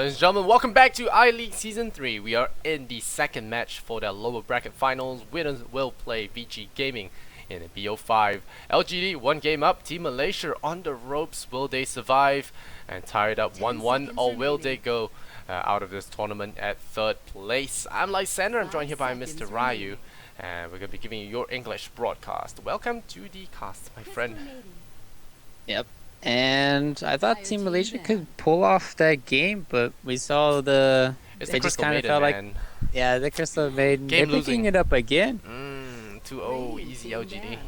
Ladies and gentlemen, welcome back to iLeague Season 3. We are in the second match for the lower bracket finals. Winners will play VG Gaming in a BO5. LGD, one game up. Team Malaysia on the ropes. Will they survive and tie it up 1-1, or will they go out of this tournament at third place? I'm Lysander. I'm joined here by Mr. Ryu, and we're going to be giving you your English broadcast. Welcome to the cast, my friend. Yep. And I thought Team Malaysia could pull off that game, but we saw It's the it just Crystal kind of Maiden, felt man. like, yeah, the Crystal Maiden. Game They're losing. picking it up again. 2-0, easy LGD.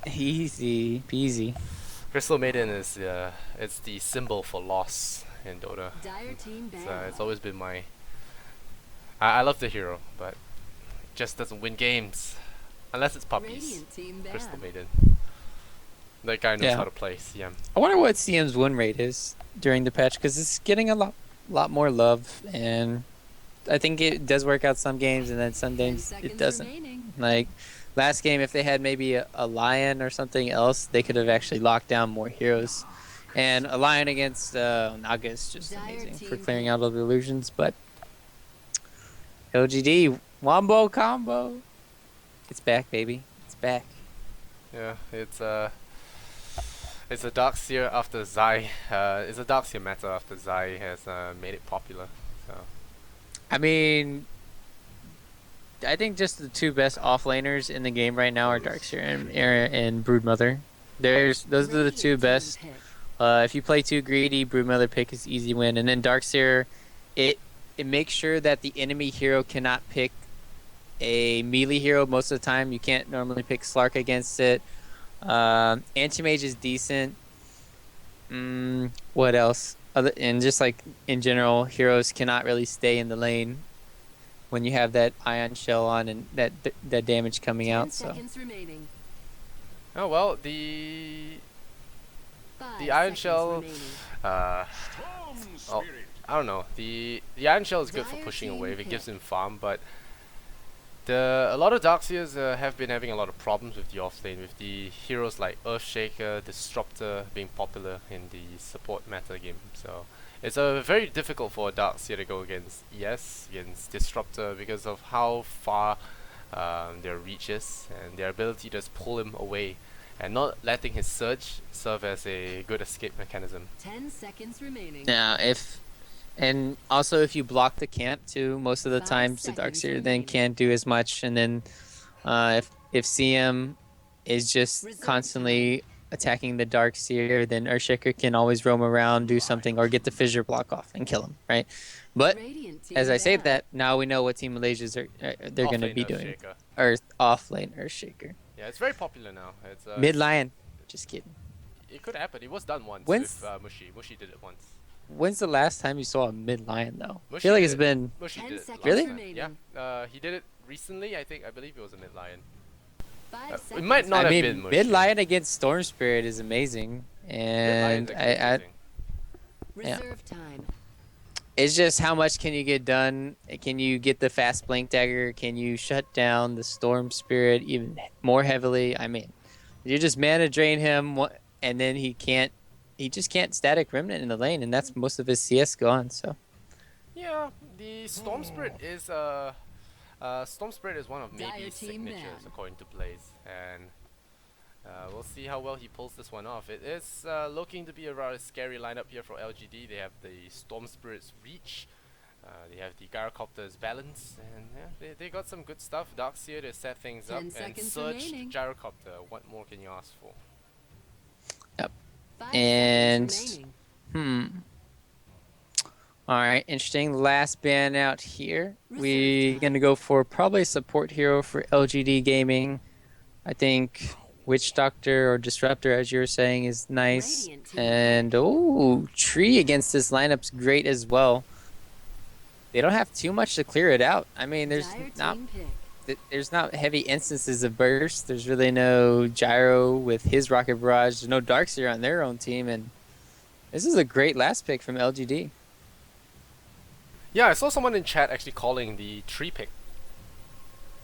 Easy peasy. Crystal Maiden is it's the symbol for loss in Dota. It's always been my. I love the hero, but it just doesn't win games unless it's puppies. Crystal Maiden. That guy knows how to play CM. I wonder what CM's win rate is during the patch, because it's getting a lot more love, and I think it does work out some games, and then some games it doesn't. Like last game, if they had maybe a lion or something else, they could have actually locked down more heroes. And a lion against Naga is just amazing for clearing out all the illusions. But LGD wombo combo, it's back, baby. It's back. Yeah, it's a dark seer after Zai. It's a dark seer meta after Zai has made it popular. So. I mean, I think just the two best offlaners in the game right now are Darkseer and Broodmother. Those are the two best. If you play too greedy, Broodmother pick is easy win, and then Darkseer, it makes sure that the enemy hero cannot pick a melee hero most of the time. You can't normally pick Slark against it. Anti-Mage is decent. What else? And just like in general, heroes cannot really stay in the lane when you have that Ion Shell on and that damage coming out. So. Oh well, the Ion Shell. I don't know. The Ion Shell is good for pushing a wave. It gives him farm, but a lot of Darkseers have been having a lot of problems with the offlane, with the heroes like Earthshaker, Disruptor being popular in the support meta game. So it's very difficult for a Darkseer to go against against Disruptor, because of how far their reach is and their ability to just pull him away and not letting his surge serve as a good escape mechanism. 10 seconds remaining. Now, and also if you block the camp too, most of the times the Darkseer then can't do as much. And then if CM is just constantly attacking the Darkseer, then Earthshaker can always roam around, do something, or get the fissure block off and kill him, right? But as I say that, now we know what Team Malaysia's they're going to be doing. Offlane Earthshaker. Yeah, it's very popular now. It's Mid Lion. Just kidding. It could happen. It was done once with Mushi. Mushi did it once. When's the last time you saw a mid lion though? Mushi I feel like it's been. Mushi did it Really? time. Yeah. He did it recently. I believe it was a mid lion. It might not have been Mushi. Mid lion against Storm Spirit is amazing, and Reserve time. it's just how much can you get done? Can you get the fast blink dagger? Can you shut down the Storm Spirit even more heavily? I mean, you just mana drain him, and then he just can't static Remnant in the lane, and that's most of his CS gone. So. Yeah, the Storm Spirit is one of maybe signatures according to Blaze, and we'll see how well he pulls this one off. It is looking to be a rather scary lineup here for LGD. They have the Storm Spirit's reach, they have the Gyrocopter's balance, and yeah, they got some good stuff. Darkseer to set things up, and Surge Gyrocopter. What more can you ask for? Yep. And all right, interesting. Last ban out here. We're gonna go for probably a support hero for LGD Gaming. I think Witch Doctor or Disruptor, as you were saying, is nice. And Tree against this lineup's great as well. They don't have too much to clear it out. I mean, there's not heavy instances of burst. There's really no Gyro with his Rocket Barrage. There's no Darkseer on their own team, and this is a great last pick from LGD. Yeah, I saw someone in chat actually calling the Tree pick,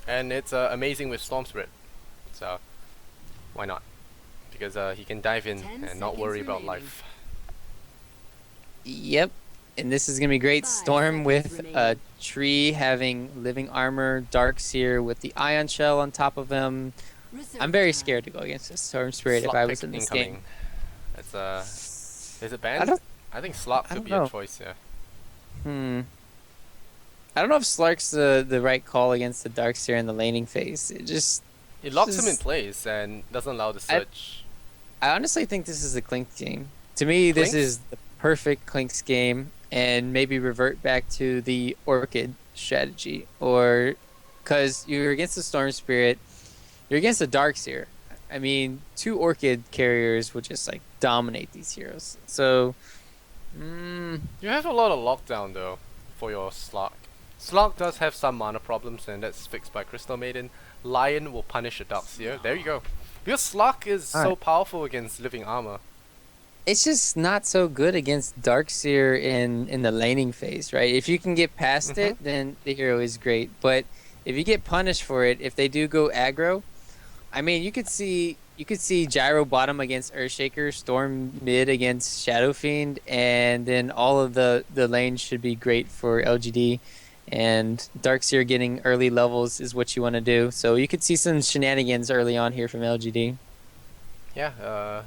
and it's amazing with Storm Spirit. So why not? Because he can dive in and not worry about life. Yep. And this is going to be great. Storm with a tree having living armor, Darkseer with the Ion Shell on top of him. I'm very scared to go against this Storm Spirit if I was in this game. It's is it I banned? I think Slot could be a choice, yeah. I don't know if Slark's the right call against the Darkseer in the laning phase. It locks him in place and doesn't allow the search. I honestly think this is a Clinks game. To me, this is the perfect Clinks game, and maybe revert back to the Orchid strategy, or because you're against the Storm Spirit, you're against the Darkseer. I mean, 2 Orchid carriers would just like dominate these heroes. So, you have a lot of lockdown though for your Slug. Slug does have some mana problems, and that's fixed by Crystal Maiden. Lion will punish a Darkseer. There you go. Because Slug is so powerful against living armor. It's just not so good against Darkseer in the laning phase, right? If you can get past it, then the hero is great. But if you get punished for it, if they do go aggro, I mean, you could see Gyro bottom against Earthshaker, Storm mid against Shadow Fiend, and then all of the lanes should be great for LGD. And Darkseer getting early levels is what you want to do. So you could see some shenanigans early on here from LGD. Yeah,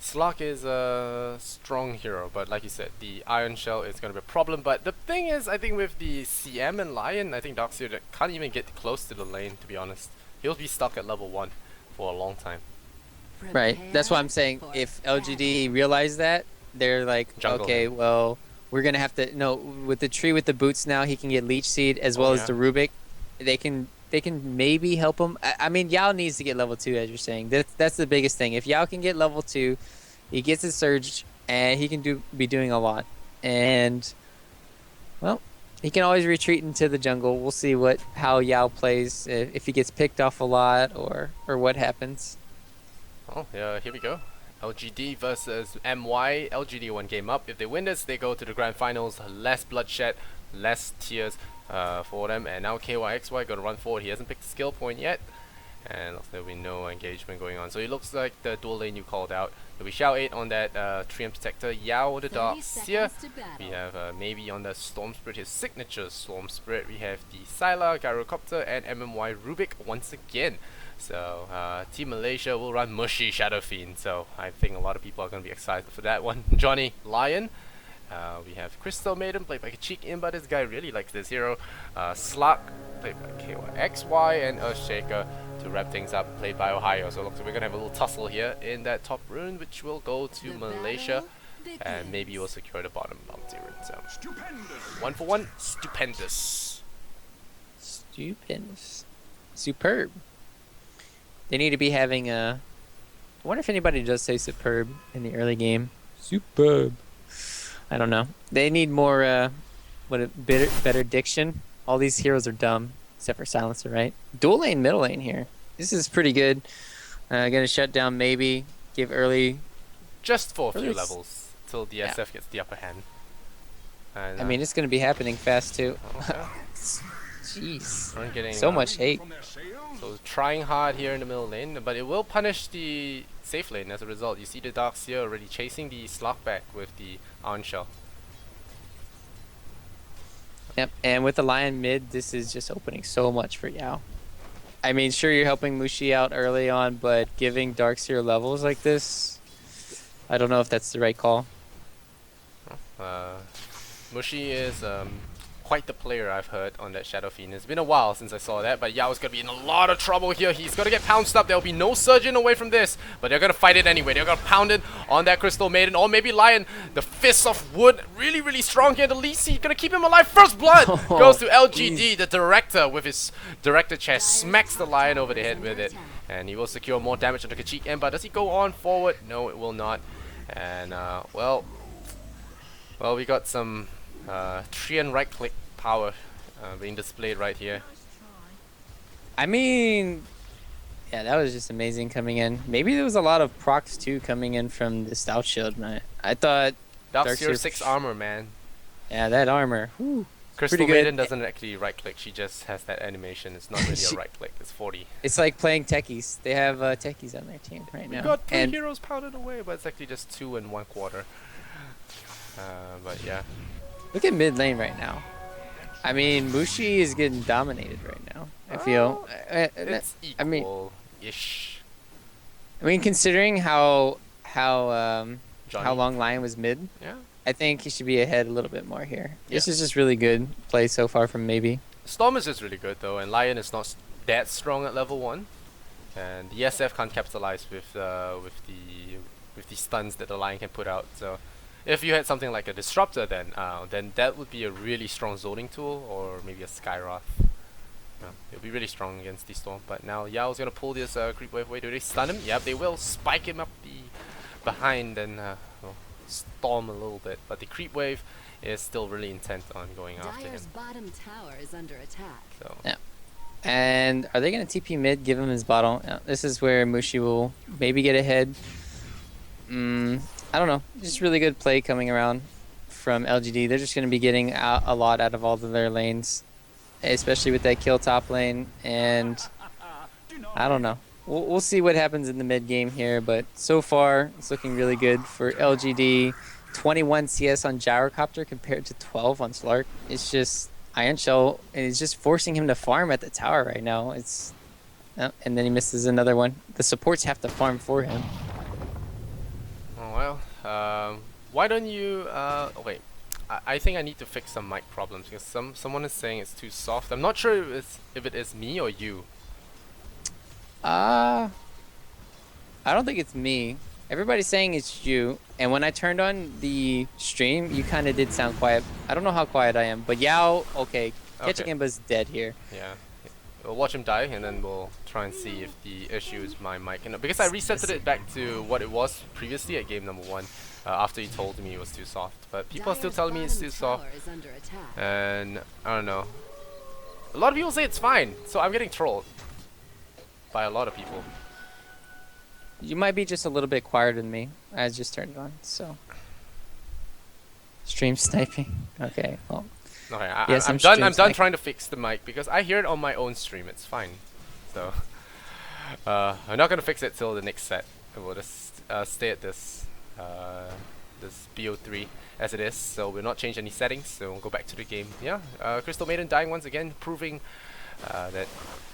Slug is a strong hero, but like you said, the Iron Shell is going to be a problem. But the thing is, I think with the CM and Lion, I think Darkseer can't even get close to the lane, to be honest. He'll be stuck at level 1 for a long time. Right, that's why I'm saying if LGD realize that, they're like, okay, well, we're gonna have to with the tree with the boots now. He can get Leech Seed as well as the Rubik. They can maybe help him. I mean, Yao needs to get level 2, as you're saying. That's the biggest thing. If Yao can get level 2, he gets his surge, and he can be doing a lot. And well, he can always retreat into the jungle. We'll see how Yao plays, if he gets picked off a lot or what happens. Oh yeah, here we go. LGD versus MY. LGD 1 game up. If they win this, they go to the grand finals. Less bloodshed, less tears for them. And now KYXY gonna run forward. He hasn't picked a skill point yet, and there'll be no engagement going on. So it looks like the dual lane you called out. There'll be Xiao 8 on that Triumph Protector. Yao the Darkseer. We have maybe on the Storm Spirit, his signature Storm Spirit. We have the Sylar, Gyrocopter, and MMY Rubik once again. So Team Malaysia will run Mushy Shadow Fiend. So I think a lot of people are going to be excited for that one. Johnny Lion. We have Crystal Maiden played by Cheek In, but this guy really likes this hero. Slug played by KYXY, and Earthshaker to wrap things up played by Ohio. So looks like we're going to have a little tussle here in that top rune, which will go to Malaysia. And maybe we'll secure the bottom bounty rune. So 1 for 1, stupendous. Stupendous. Superb. They need to be having a... I wonder if anybody does say superb in the early game. Superb. I don't know. They need more, better diction. All these heroes are dumb, except for Silencer, right? Dual lane, middle lane here. This is pretty good. Gonna shut down maybe. Give early... Just for a few levels, till the SF gets the upper hand. And, I mean, it's gonna be happening fast, too. Okay. Jeez. Getting, so much hate. So trying hard here in the middle lane, but it will punish the safe lane as a result. You see the Darkseer already chasing the Slug back with the Iron Shell. Yep, and with the Lion mid, this is just opening so much for Yao. I mean, sure, you're helping Mushi out early on, but giving Darkseer levels like this, I don't know if that's the right call. Mushi is quite the player, I've heard, on that Shadow Fiend. It's been a while since I saw that, but Yao's gonna be in a lot of trouble here. He's gonna get pounced up. There'll be no surgeon away from this, but they're gonna fight it anyway. They're gonna pound it on that Crystal Maiden, or maybe Lion. The Fist of Wood, really, really strong here. The Lysander gonna keep him alive. First blood goes to LGD, the director, with his director chest, smacks the Lion over the head with it, and he will secure more damage on the Kachik end. But does he go on forward? No, it will not. And well, we got some Trian right click power being displayed right here. I mean, yeah, that was just amazing coming in. Maybe there was a lot of procs too coming in from the Stout Shield. I thought Darkseer 6 armor, man. Yeah, that armor. Whew. Crystal Maiden doesn't actually right click. She just has that animation. It's not really a right click. It's 40. It's like playing techies. They have techies on their team right now. We got 3 heroes pounded away, but it's actually just 2 1/4. But yeah. Look at mid lane right now. I mean, Mushi is getting dominated right now. I feel. It's I mean, equal-ish. considering how Johnny. long Lion was mid, Yeah. I think he should be ahead a little bit more here. Yeah. This is just really good play so far from Maybe. Storm is just really good though, and Lion is not that strong at level 1, and the SF can't capitalize with the stuns that the Lion can put out. So if you had something like a Disruptor, then that would be a really strong zoning tool, or maybe a Skyroth. It'll be really strong against the Storm. But now Yao's gonna pull this creep wave away. Do they stun him? Yep, they will. Spike him up the behind and storm a little bit. But the creep wave is still really intent on going after him. Bottom tower is under attack. So Yeah. And are they gonna TP mid? Give him his bottle. Yeah, this is where Mushi will maybe get ahead. I don't know. Just really good play coming around from LGD. They're just gonna be getting out a lot out of all of their lanes, especially with that kill top lane. And I don't know. We'll see what happens in the mid game here, but so far it's looking really good for LGD. 21 CS on Gyrocopter compared to 12 on Slark. It's just Iron Shell is just forcing him to farm at the tower right now. It's and then he misses another one. The supports have to farm for him. Oh well. Why don't you? Wait. I think I need to fix some mic problems because someone is saying it's too soft. I'm not sure if it is me or you. I don't think it's me. Everybody's saying it's you. And when I turned on the stream, you kind of did sound quiet. I don't know how quiet I am, but Yao, okay. Ketchigimba's dead here. Yeah. We'll watch him die, and then we'll try and see if the issue is my mic. And because I reset it back to what it was previously at game number 1, after he told me it was too soft. But people are still telling me it's too soft. And I don't know. A lot of people say it's fine, so I'm getting trolled by a lot of people. You might be just a little bit quieter than me. I just turned it on, so. Stream sniping. Okay, well. Okay, yes, I'm done trying to fix the mic because I hear it on my own stream. It's fine. So I'm not gonna fix it till the next set. We'll just stay at this this BO3 as it is. So we'll not change any settings. So we'll go back to the game. Yeah, Crystal Maiden dying once again, proving that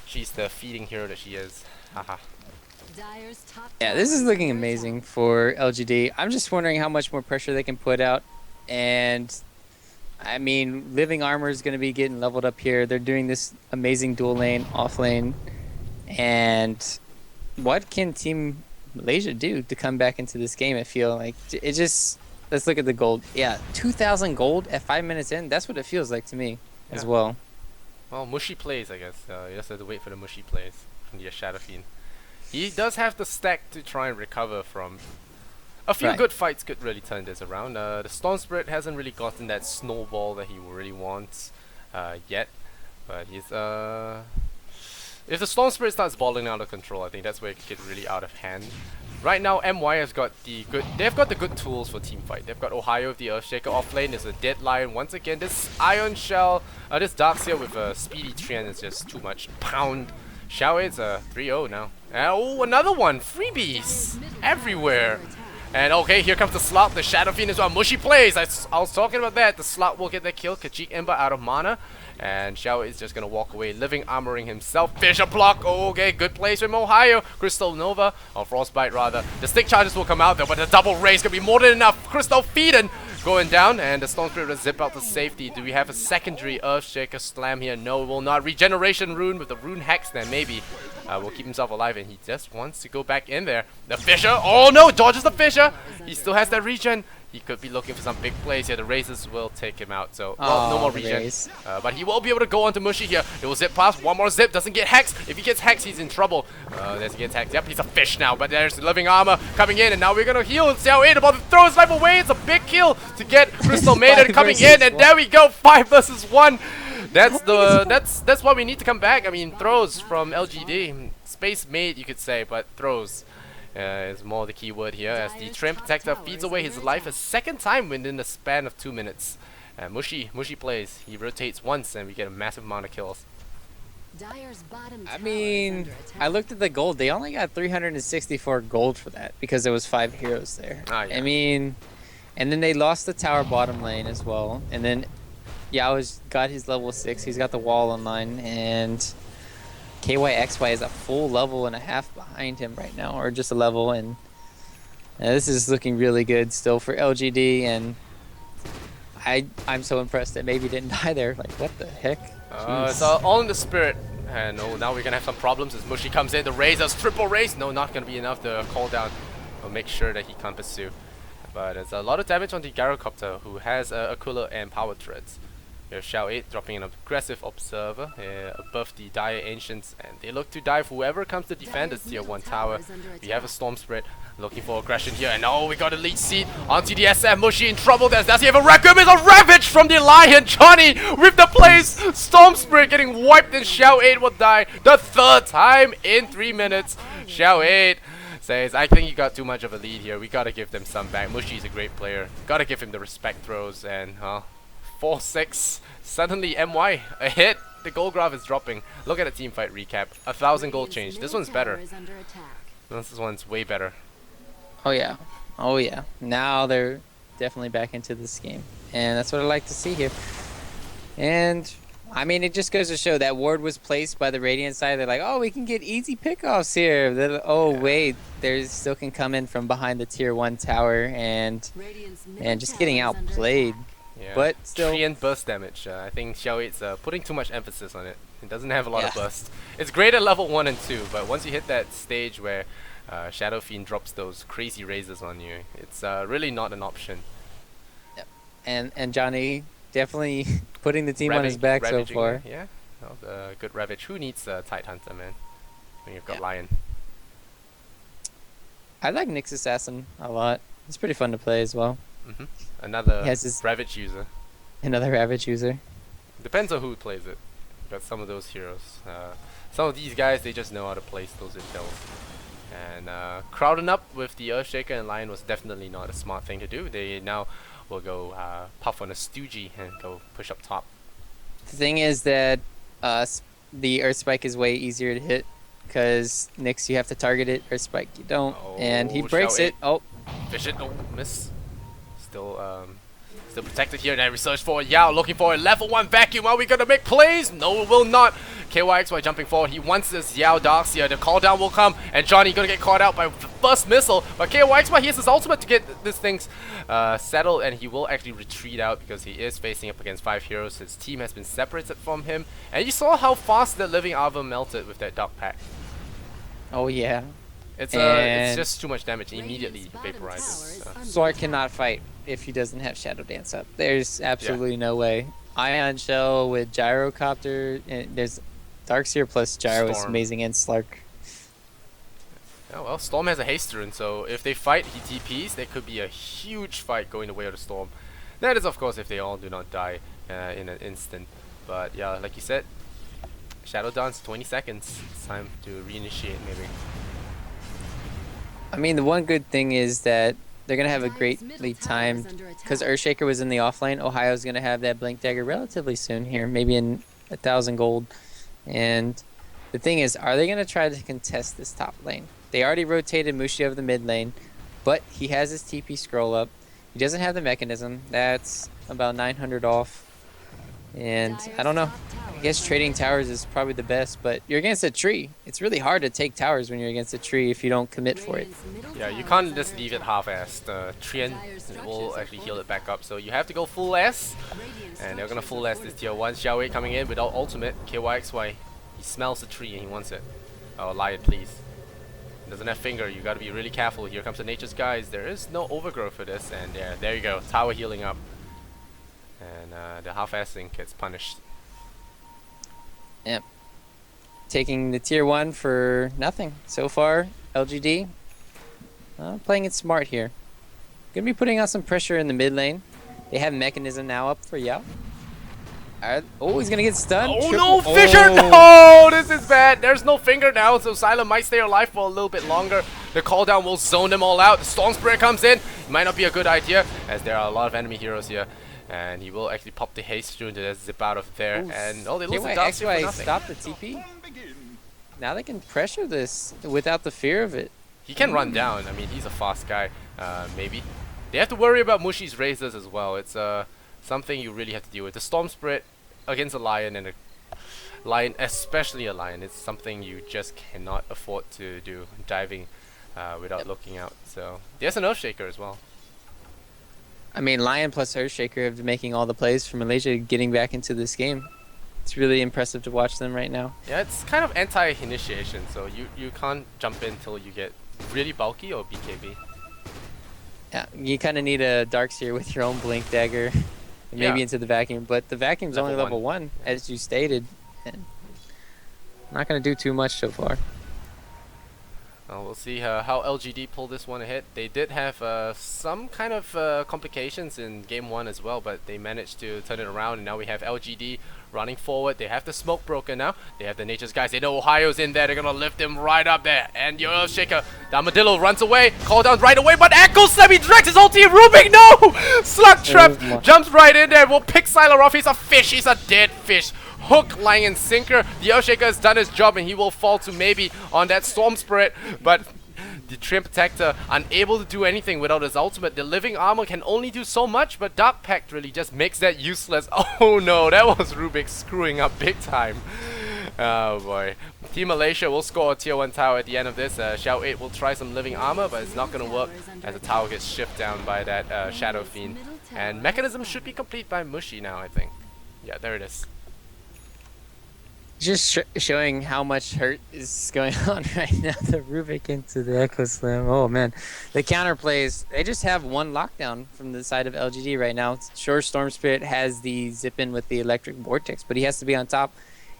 she's the feeding hero that she is. Haha. Yeah, this is looking amazing for LGD. I'm just wondering how much more pressure they can put out. And I mean, Living Armor is going to be getting leveled up here. They're doing this amazing dual lane, off lane. And what can Team Malaysia do to come back into this game? I feel like it just, let's look at the gold. Yeah, 2,000 gold at 5 minutes in. That's what it feels like to me as well. Well, Mushy plays, I guess. You just have to wait for the Mushy plays from the Shadow Fiend. He does have the stack to try and recover from. A few good fights could really turn this around. The Storm Spirit hasn't really gotten that snowball that he really wants yet. But he's if the Storm Spirit starts balling out of control, I think that's where it could get really out of hand. Right now, MY has got the good. They've got the good tools for team fight. They've got Ohio with the Earthshaker off lane. There's a Dead Lion once again. This Iron Shell, this Darkseer with a speedy trend is just too much. Pound. Xiao Ei's a 3-0 now. Oh, another one! Freebies everywhere. And okay, here comes the slot. The Shadow Fiend as well. Mushy plays. I was talking about that. The slot will get the kill. Kajik Ember out of mana. And Xiao is just going to walk away. Living Armoring himself. Fisher block. Oh, okay, good plays from Ohio. Crystal Nova. Or Frostbite rather. The stick charges will come out though. But the double raise going to be more than enough. Crystal Feeden going down. And the Storm Spirit will zip out to safety. Do we have a secondary Earthshaker slam here? No, we will not. Regeneration rune with the rune hex then maybe. Will keep himself alive, and he just wants to go back in there. The Fisher, oh no, dodges the Fisher. He still has that regen. He could be looking for some big plays here. The razors will take him out. So, well, no more regen. But he will be able to go onto Mushy here. It will zip past. One more zip. Doesn't get Hex. If he gets Hex, he's in trouble. There's he gets Hex. Yep, he's a fish now. But there's Living Armor coming in. And now we're going to heal Xiao 8 about to throw his life away. It's a big kill to get Crystal Maiden coming in. And there we go. 5 versus 1. That's why we need to come back. I mean, throws from LGD. Space mate, you could say, but throws is more the key word here as the Train Protector feeds away his life a second time within the span of 2 minutes. Mushy plays. He rotates once and we get a massive amount of kills. I mean, I looked at the gold. They only got 364 gold for that because there was 5 heroes there. Ah, yeah. I mean, And then they lost the tower bottom lane as well. And then Yao's got his level 6. He's got the wall online. And KYXY is a full level and a half behind him right now. Or just a level. And this is looking really good still for LGD. And I'm so impressed that maybe didn't die there. Like, what the heck? It's all in the spirit. And oh, now we're gonna have some problems as Mushi comes in. The raise us triple raise. No, not gonna be enough to call down. We'll make sure that he can't pursue. But there's a lot of damage on the Gyrocopter, who has Aquila and power threads. We have Xiao 8 dropping an aggressive observer above the Dire Ancients, and they look to dive whoever comes to defend this tier 1 tower. We have a Storm Spirit looking for aggression here, and oh, we got a lead seat onto the SM. Mushi in trouble. Does he have a Requiem? It's a Ravage from the Lion. Johnny with the place. Storm Spirit getting wiped, and Xiao 8 will die the 3rd time in 3 minutes. Xiao 8 says, I think you got too much of a lead here. We gotta give them some back. Mushi's a great player. Gotta give him the respect throws, and 4-6. Suddenly MY a hit. The gold graph is dropping. Look at the team fight recap. 1,000 gold change. This one's better. This one's way better. Oh yeah. Oh yeah. Now they're definitely back into this game. And that's what I like to see here. And I mean, it just goes to show that ward was placed by the Radiant side. They're like, oh, we can get easy pickoffs here. Oh, yeah. Wait, they still can come in from behind the tier 1 tower and just getting outplayed. Yeah. But still, Tree and burst damage. I think Xiao 8's putting too much emphasis on it. It doesn't have a lot of burst. It's great at level 1 and 2, but once you hit that stage where Shadow Fiend drops those crazy raises on you, it's really not an option. Yep. And Johnny definitely putting the team on his back so far. Yeah, good Ravage. Who needs Tide Hunter, man? When you've got Lion. I like Nyx Assassin a lot. It's pretty fun to play as well. Another Ravage user. Another Ravage user. Depends on who plays it. Got some of those heroes. Some of these guys, they just know how to place those intels. And crowding up with the Earthshaker and Lion was definitely not a smart thing to do. They now will go puff on a Stoogie and go push up top. The thing is that the Earth Spike is way easier to hit because Nyx you have to target it, Earth Spike you don't, and he breaks it. Oh, fish it! Oh, miss. Still protected here. Now we search for Yao, looking for a level 1 vacuum. Are we gonna make plays? No, we will not. KYXY jumping forward. He wants this Yao Darkseer. The call down will come, and Johnny gonna get caught out by the first missile. But KYXY, he has his ultimate to get this things settled, and he will actually retreat out because he is facing up against 5 heroes. His team has been separated from him, and you saw how fast that Living Arbor melted with that Dark Pack. Oh yeah. It's just too much damage. Immediately vaporizes. Slark cannot fight if he doesn't have Shadow Dance up. There's absolutely no way. Ion Shell with Gyrocopter, and there's Darkseer plus Gyro is amazing, and Slark. Oh well, Storm has a haste rune, so if they fight, he TPs, there could be a huge fight going the way of the Storm. That is of course if they all do not die in an instant. But yeah, like you said, Shadow Dance, 20 seconds. It's time to reinitiate maybe. I mean, the one good thing is that they're going to have a greatly timed, because Earthshaker was in the offlane. Ohio's going to have that Blink Dagger relatively soon here, maybe in 1,000 gold. And the thing is, are they going to try to contest this top lane? They already rotated Mushi over the mid lane, but he has his TP scroll up. He doesn't have the mechanism. That's about 900 off. And I don't know. I guess trading towers is probably the best, but you're against a tree. It's really hard to take towers when you're against a tree if you don't commit for it. Yeah, you can't just leave it half-assed. Trien will actually heal it back up, so you have to go full S. And they're gonna full S this tier 1. Xiao Wei coming in without ultimate. KYXY, he smells the tree and he wants it. Oh, Lion, please. Doesn't have finger, you gotta be really careful. Here comes the Nature's Guys. There is no overgrowth for this, and there you go. Tower healing up. And the half-assing gets punished. Yep. Taking the tier 1 for nothing. So far, LGD playing it smart here. Gonna be putting on some pressure in the mid lane. They have mechanism now up for Yao. Oh, he's gonna get stunned. Oh no, Fisher! No, this is bad. There's no finger now, so Silent might stay alive for a little bit longer. The cooldown will zone them all out. The Storm Spirit comes in. It might not be a good idea, as there are a lot of enemy heroes here. And he will actually pop the haste rune to zip out of there. Oof. And oh, they lose the Darkseer for nothing. Stop the TP. Now they can pressure this without the fear of it. He can run down. I mean, he's a fast guy. Maybe They have to worry about Mushi's razors as well. It's something you really have to deal with. The Storm Spirit against a Lion, and a Lion, especially a Lion, it's something you just cannot afford to do, diving without looking out. So there's an Earthshaker as well. I mean, Lion plus Earthshaker have been making all the plays for Malaysia getting back into this game. It's really impressive to watch them right now. Yeah, it's kind of anti-initiation, so you can't jump in till you get really bulky or BKB. Yeah, you kind of need a Darkseer with your own Blink Dagger, and maybe into the Vacuum, but the Vacuum's only level 1, as you stated. And not going to do too much so far. We'll see how LGD pull this one ahead. They did have some kind of complications in game 1 as well, but they managed to turn it around, and now we have LGD running forward. They have the Smoke Broker now. They have the Nature's Guys. They know Ohio's in there. They're going to lift him right up there. And your Earthshaker, the Armadillo runs away. Call down right away, but Echo Slam, he drags his whole team. Rubik, no! Slug Trap jumps right in there. We'll pick Sylar off. He's a fish. He's a dead fish. Hook, line, and sinker. The Earthshaker has done his job, and he will fall to maybe on that Storm Spirit, but the Treant Protector unable to do anything without his ultimate. The Living Armor can only do so much, but Dark Pact really just makes that useless. Oh no, that was Rubik screwing up big time. Oh boy. Team Malaysia will score a tier 1 tower at the end of this. Xiao 8 will try some Living Armor, but it's not going to work as the tower gets shipped down by that Shadow Fiend. And Mechanism should be complete by Mushi now, I think. Yeah, there it is. Just showing how much hurt is going on right now. The Rubik into the Echo Slam. Oh man, the counter plays. They just have one lockdown from the side of LGD right now. Sure, Storm Spirit has the zip in with the Electric Vortex, but he has to be on top.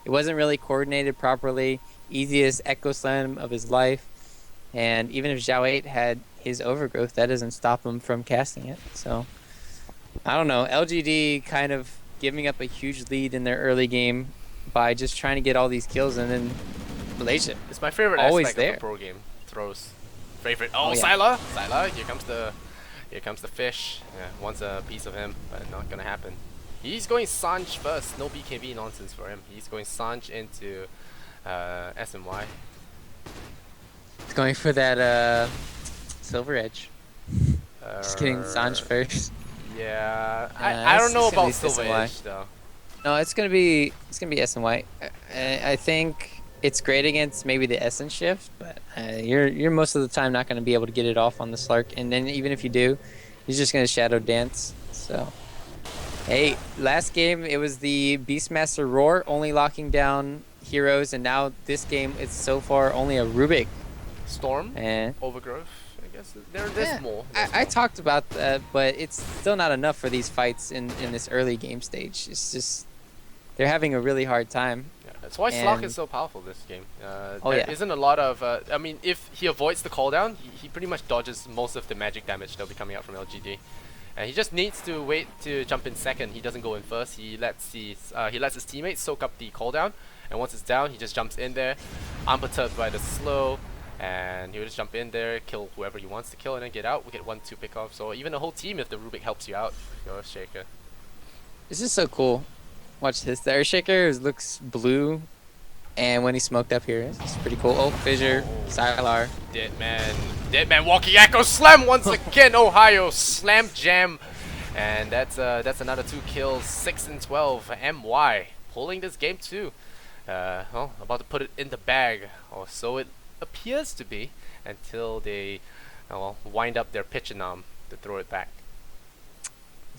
It wasn't really coordinated properly. Easiest Echo Slam of his life, and even if Xiao 8 had his Overgrowth, that doesn't stop him from casting it. So I don't know. LGD kind of giving up a huge lead in their early game by just trying to get all these kills, and then Malaysia. It's my favorite always aspect there. of the pro game. Throws. Favorite. Oh, yeah. Sylar! Sylar, here comes the fish. Yeah, wants a piece of him, but not gonna happen. He's going Sanj first. No BKB nonsense for him. He's going Sanj into SMY. He's going for that Silver Edge. Just kidding, Sanj first. Yeah, I don't know about Silver Edge though. No, it's gonna be SMY. I think it's great against maybe the Essence Shift, but you're most of the time not gonna be able to get it off on the Slark, and then even if you do, he's just gonna Shadow Dance. So, hey, last game it was the Beastmaster Roar only locking down heroes, and now this game it's so far only a Rubik. Storm and Overgrowth. I guess there's more. I talked about that, but it's still not enough for these fights in this early game stage. It's just they're having a really hard time. Yeah, that's why Slark is so powerful this game. There isn't a lot of... I mean, if he avoids the cooldown, he pretty much dodges most of the magic damage that'll be coming out from LGD. And he just needs to wait to jump in second. He doesn't go in first. He lets his teammates soak up the cooldown. And once it's down, he just jumps in there, unperturbed by the slow. And he'll just jump in there, kill whoever he wants to kill, and then get out. We get 1-2 pick off. So even a whole team if the Rubik helps you out. Your Earthshaker. This is so cool. Watch this. The Earthshaker looks blue, and when he smoked up here, it's pretty cool. Oh, Fissure, Sylar. Dead man walking Echo Slam once again. Ohio Slam Jam. And that's another 2 kills, 6 and 12. MY pulling this game too. Well, about to put it in the bag, or so it appears to be, until they wind up their Pitchinam to throw it back.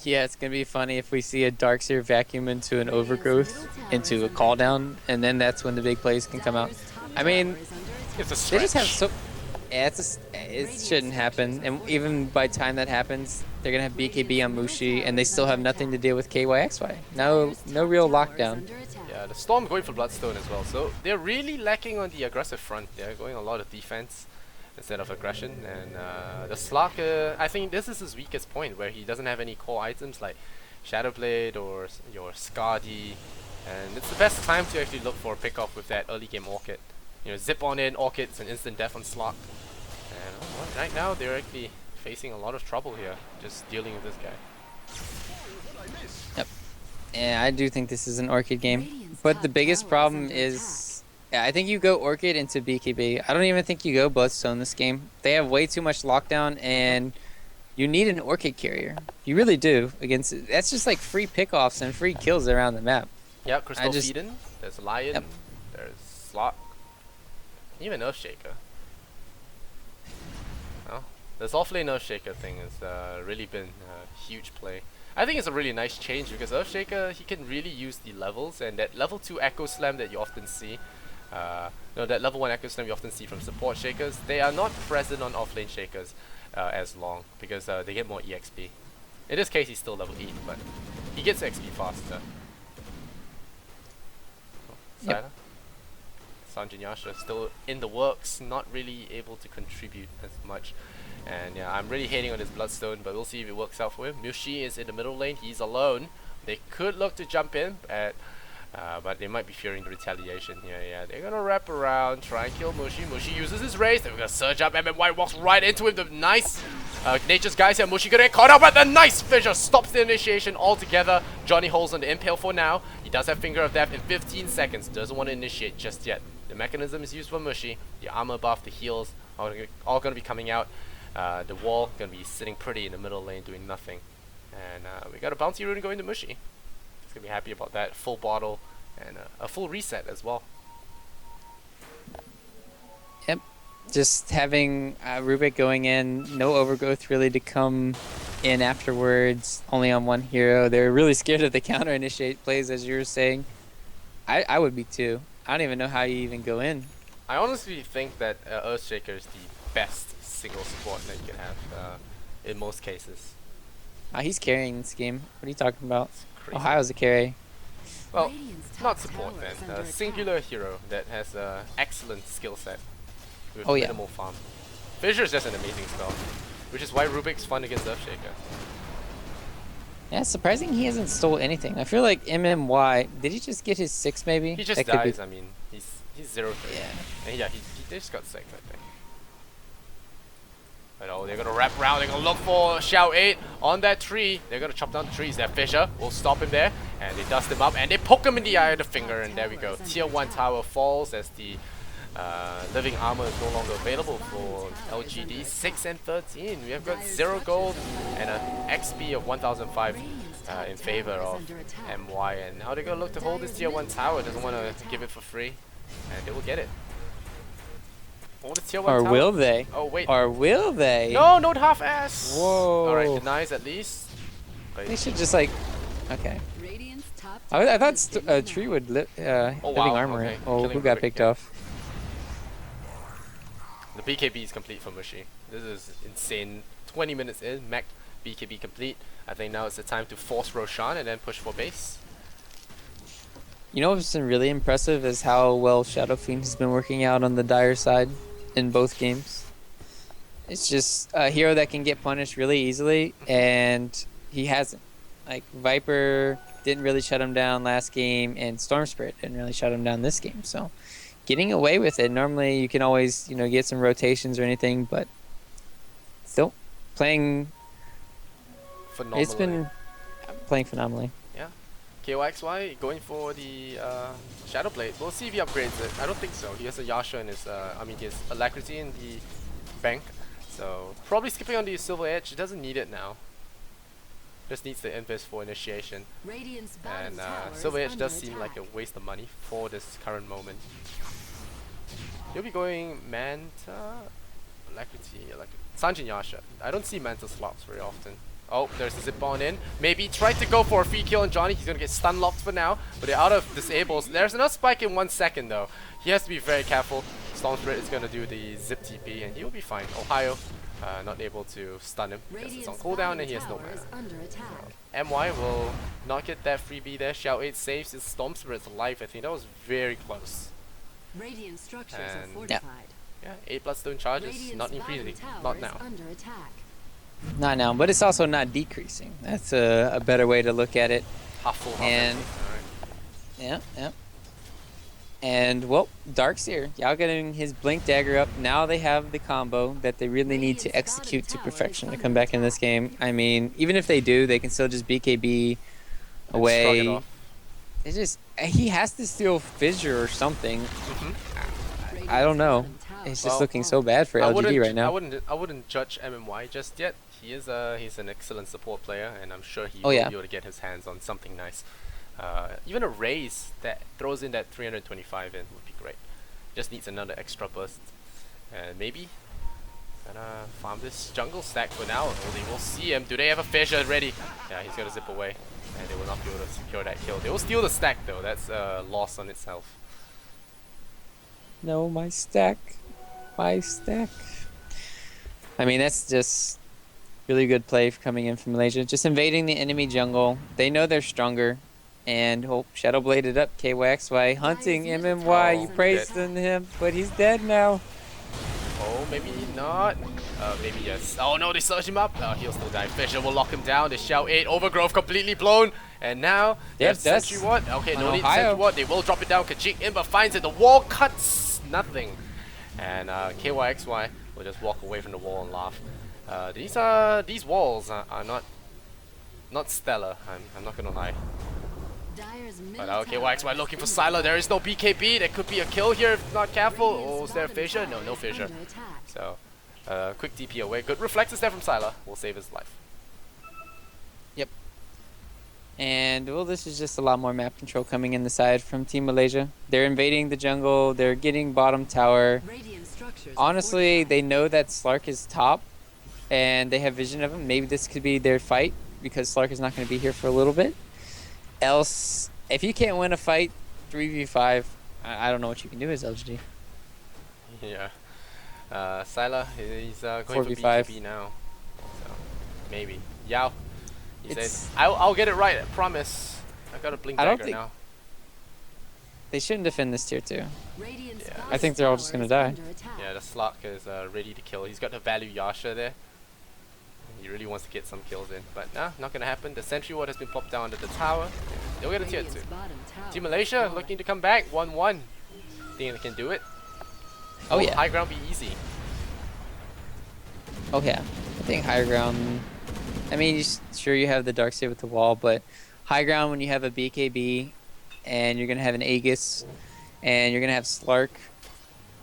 Yeah, it's gonna be funny if we see a Darkseer vacuum into an Overgrowth, into a call down, and then that's when the big plays can come out. I mean, it's a stretch. They just have so... Yeah, it shouldn't happen, and even by the time that happens, they're gonna have BKB on Mushi, and they still have nothing to deal with KYXY. No real lockdown. Yeah, the Storm going for Bloodstone as well, so they're really lacking on the aggressive front. They're going a lot of defense instead of aggression, and the Slark, I think this is his weakest point, where he doesn't have any core items like Shadowblade or your Skadi, and it's the best time to actually look for a pick-off with that early game Orchid. You know, zip on in, Orchid, it's an instant death on Slark. And well, right now they're actually facing a lot of trouble here, just dealing with this guy. Yep. Yeah, I do think this is an Orchid game, but the biggest problem is... Yeah, I think you go Orchid into BKB. I don't even think you go Bloodstone this game. They have way too much lockdown, and You need an Orchid Carrier. You really do. That's just like free pickoffs and free kills around the map. Yeah, Crystal Feedin. There's Lion. Yep. There's Slot. Even Earthshaker. Well, this offlane Earthshaker thing has really been a huge play. I think it's a really nice change because Earthshaker, he can really use the levels, and that level 2 Echo Slam that you often see, that level 1 Echo Slam you often see from support Shakers, they are not present on offlane Shakers as long because they get more EXP. In this case, he's still level 8, but he gets XP faster. Yep. Sanjinyasha still in the works, not really able to contribute as much. And yeah, I'm really hating on his Bloodstone, but we'll see if it works out for him. Mushi is in the middle lane, he's alone. They could look to jump in, but they might be fearing the retaliation here. Yeah, they're gonna wrap around, try and kill Mushi. Mushi uses his race, they're gonna surge up, MMY walks right into him, the nice Nature's guys here. Mushi gonna get caught up, but the nice fissure stops the initiation altogether. Johnny holds on the impale for now. He does have Finger of Death in 15 seconds, doesn't want to initiate just yet. The mechanism is used for Mushi, the armor buff, the heals, all gonna be coming out. The wall gonna be sitting pretty in the middle lane doing nothing. And we got a bounty rune going to Mushi. He's gonna be happy about that. Full bottle and a full reset as well. Yep. Just having Rubik going in, no overgrowth really to come in afterwards, only on one hero. They're really scared of the counter initiate plays, as you were saying. I would be too. I don't even know how you even go in. I honestly think that Earthshaker is the best single support that you can have in most cases. He's carrying this game. What are you talking about? Ohio's a carry. Well, not support then. A singular hero that has an excellent skill set with minimal farm. Fissure is just an amazing spell, which is why Rubik's fun against Earthshaker. Yeah, it's surprising he hasn't stole anything. I feel like MMY, did he just get his 6 maybe? He just dies, I mean, he's 0-3. Yeah. And yeah, he just got 6, I think. But oh, they're gonna wrap around, they're gonna look for Xiao 8 on that tree. They're gonna chop down the trees. That Fissure will stop him there, and they dust him up, and they poke him in the eye of the finger, and there we go. Tier 1 tower falls as the living armor is no longer available for LGD. 6 and 13. We have got 0 gold and an XP of 1005 in favor of MY, and now they're gonna look to hold this tier 1 tower. Doesn't want to give it for free, and they will get it. Or will they? Oh wait. Or will they? No, not half-ass. Whoa. Alright, denies at least. They should just like, okay. I thought Tree would living armor. Okay. Oh, who got picked off? The BKB is complete for Mushi. This is insane. 20 minutes in, mech BKB complete. I think now it's the time to force Roshan and then push for base. You know what's been really impressive is how well Shadow Fiend has been working out on the Dire side in both games. It's just a hero that can get punished really easily, and he hasn't. Like, Viper didn't really shut him down last game, and Storm Spirit didn't really shut him down this game. So, getting away with it. Normally, you can always, get some rotations or anything, but still playing. Phenomenally. It's been playing phenomenally. Yeah. KOXY going for the Shadow Blade. We'll see if he upgrades it. I don't think so. He has a Yasha in his, he has Alacrity in the bank. So, probably skipping on the Silver Edge. He doesn't need it now. Just needs the Invis for initiation. And Silver Edge does seem like a waste of money for this current moment. He'll be going Manta, Alacrity, Sanjin Yasha. I don't see Manta slots very often. Oh, there's a zip on in. Maybe tried to go for a free kill on Johnny. He's gonna get stun locked for now, but they're out of disables. There's another spike in 1 second though. He has to be very careful. Storm Spirit is gonna do the zip TP and he'll be fine. Ohio not able to stun him because it's on cooldown and he has no mana. So, MY will not get that freebie there. Xiao 8 saves his Storm Spirit's life. I think that was very close. Radiant structures And are fortified. yeah, 8 Bloodstone charges, not increasing, not now. Not now, but it's also not decreasing. That's a better way to look at it. Half full, half and empty. yeah. And well, Darkseer, Yao getting his Blink Dagger up. Now they have the combo that they really need to execute to perfection to come back in this game. I mean, even if they do, they can still just BKB away. It's just he has to steal Fissure or something. I don't know. It's just looking so bad for LGD right now. I wouldn't judge MMY just yet. he's an excellent support player, and I'm sure he Oh, will yeah. be able to get his hands on something nice. Even a raise that throws in that 325 in would be great. Just needs another extra burst, and maybe gonna farm this jungle stack for now. Only we'll see him. Do they have a fissure ready? Yeah, he's gonna zip away, and they will not be able to secure that kill. They will steal the stack though. That's a loss on itself. No, my stack. My stack. I mean, that's just really good play coming in from Malaysia. Just invading the enemy jungle. They know they're stronger. And Shadow Bladed up KYXY. Hunting MMY. You Oh, praised him, but he's dead now. Oh, maybe not. Maybe yes. Oh no, they surge him up. He'll still die. Fissure will lock him down. They shout 8. Overgrowth completely blown. And now, Yep, there's Sentry Ward. Okay, no need Sentry Ward. They will drop it down. Kajik Imba finds it. The wall cuts nothing. And KYXY will just walk away from the wall and laugh. These walls are not stellar. I'm not gonna lie. But KYXY looking for Sylar. There is no BKB. There could be a kill here if not careful. Oh, is there a fissure? No, no fissure. So, quick DP away. Good reflexes there from Sylar. Will save his life. Yep. And well, this is just a lot more map control coming in the side from Team Malaysia. They're invading the jungle. They're getting bottom tower. Honestly, they know that Slark is top, and they have vision of him. Maybe this could be their fight because Slark is not going to be here for a little bit. Else, if you can't win a fight 3v5, I don't know what you can do as LGD. Yeah. Sylar, he's going 4v5. for BKB now. So, maybe. Yao. He says, I'll get it right, I promise. I got a blink dagger now. They shouldn't defend this tier 2. Yeah. I think they're all just gonna die. Yeah, the Slark is ready to kill. He's got the value Yasha there. He really wants to get some kills in, but nah, not gonna happen. The Sentry Ward has been popped down under the tower. They'll get a tier 2. Team Malaysia looking to come back, 1-1. Think they can do it? Oh yeah. High ground be easy. Oh yeah. I think higher ground. I mean, sure you have the Darkseid with the wall, but high ground when you have a BKB, and you're gonna have an Aegis, and you're gonna have Slark.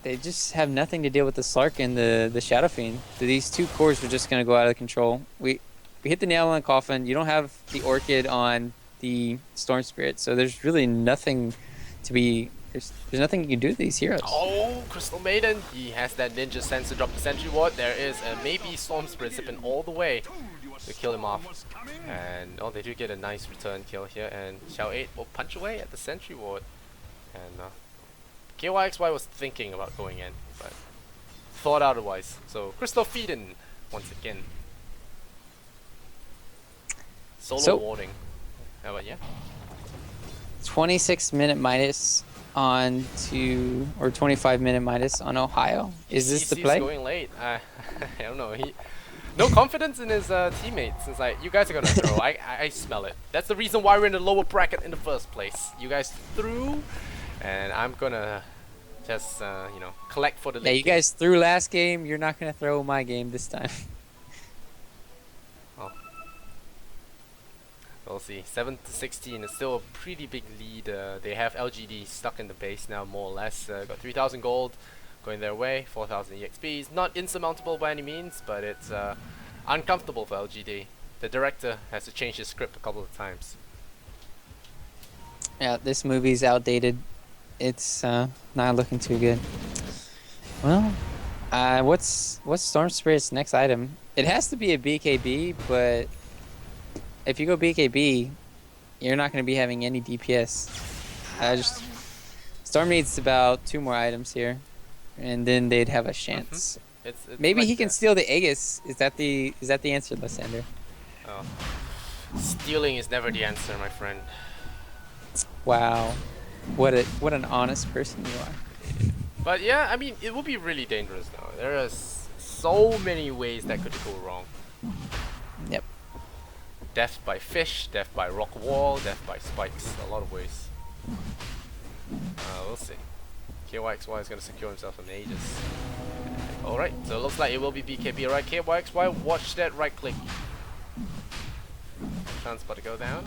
They just have nothing to deal with the Slark and the Shadow Fiend. These two cores are just going to go out of control. We hit the nail on the coffin. You don't have the Orchid on the Storm Spirit, so there's really nothing to be... There's nothing you can do to these heroes. Oh, Crystal Maiden. He has that ninja sense to drop the Sentry Ward. There is a maybe Storm Spirit zipping all the way to kill him off. And they do get a nice return kill here. And Xiao 8 will punch away at the Sentry Ward. And KYXY was thinking about going in, but thought otherwise. So Crystal Feeden once again. Solo warding. But yeah. 26-minute minus on to, or 25-minute minus on Ohio. Is this the play? Going late. I don't know. No confidence in his teammates. It's like, you guys are gonna throw. I smell it. That's the reason why we're in the lower bracket in the first place. You guys threw. And I'm gonna just, collect for the late. Yeah, you guys threw last game. You're not gonna throw my game this time. Oh. We'll see. 7-16 is still a pretty big lead. They have LGD stuck in the base now, more or less. Got 3,000 gold going their way, 4,000 EXPs. Not insurmountable by any means, but it's uncomfortable for LGD. The director has to change his script a couple of times. Yeah, this movie's outdated. It's not looking too good. Well, what's Storm Spirit's next item? It has to be a BKB, but if you go BKB, you're not going to be having any DPS. Storm needs about 2 more items here, and then they'd have a chance. It's Maybe like he can steal the Aegis. Is that the answer, Lysander? Oh. Stealing is never the answer, my friend. Wow. What an honest person you are. But yeah, I mean, it would be really dangerous now. There are so many ways that could go wrong. Yep. Death by fish, death by rock wall, death by spikes. A lot of ways. We'll see. KYXY is going to secure himself an Aegis. Alright, so it looks like it will be BKB. Alright, KYXY, watch that right click. Chance about to go down.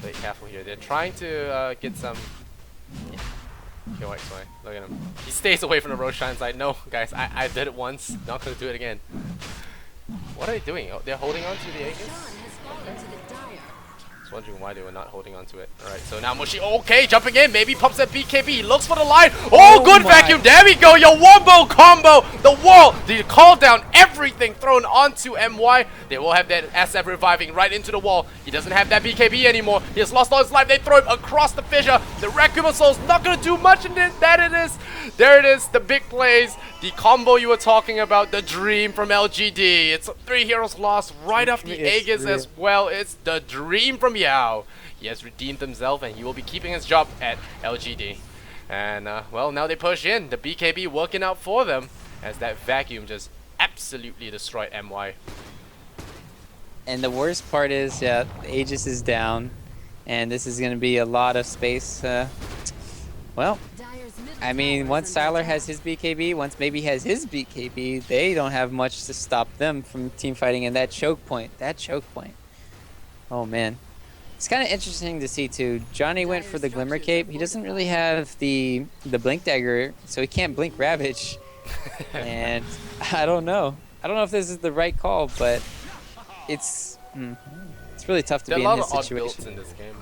Play careful here. They're trying to get some. Yeah. KYXY, look at him. He stays away from the Roshan side. No, guys, I did it once. Not gonna do it again. What are they doing? Oh, they're holding on to the Aegis? Dawn has fallen to the dire. I was wondering why they were not holding on to it. Alright, so now Mushi, okay, jumping in, maybe pops that BKB, he looks for the line. Oh, good my. vacuum, there we go, your wombo combo, the wall, the call down, everything thrown onto MY. They will have that SF reviving right into the wall. He doesn't have that BKB anymore. He has lost all his life. They throw him across the fissure. The Requiem of Souls not going to do much in this. That it is. There it is, the big plays. The combo you were talking about, the dream from LGD. It's 3 heroes lost right off the Aegis as well. It's the dream from Yao. He has redeemed himself and he will be keeping his job at LGD. And well, now they push in. The BKB working out for them as that vacuum just absolutely destroyed MY. And the worst part is, yeah, Aegis is down, and this is going to be a lot of space. Well, Dire's middle I mean, tower once is under Sylar has his BKB, once maybe has his BKB, they don't have much to stop them from team fighting. And that choke point, oh man. It's kind of interesting to see too. Johnny went for the Glimmer Cape. He doesn't really have the Blink Dagger, so he can't Blink Ravage. And I don't know if this is the right call, but it's really tough to There be are a in lot his of odd builds situation. in this game.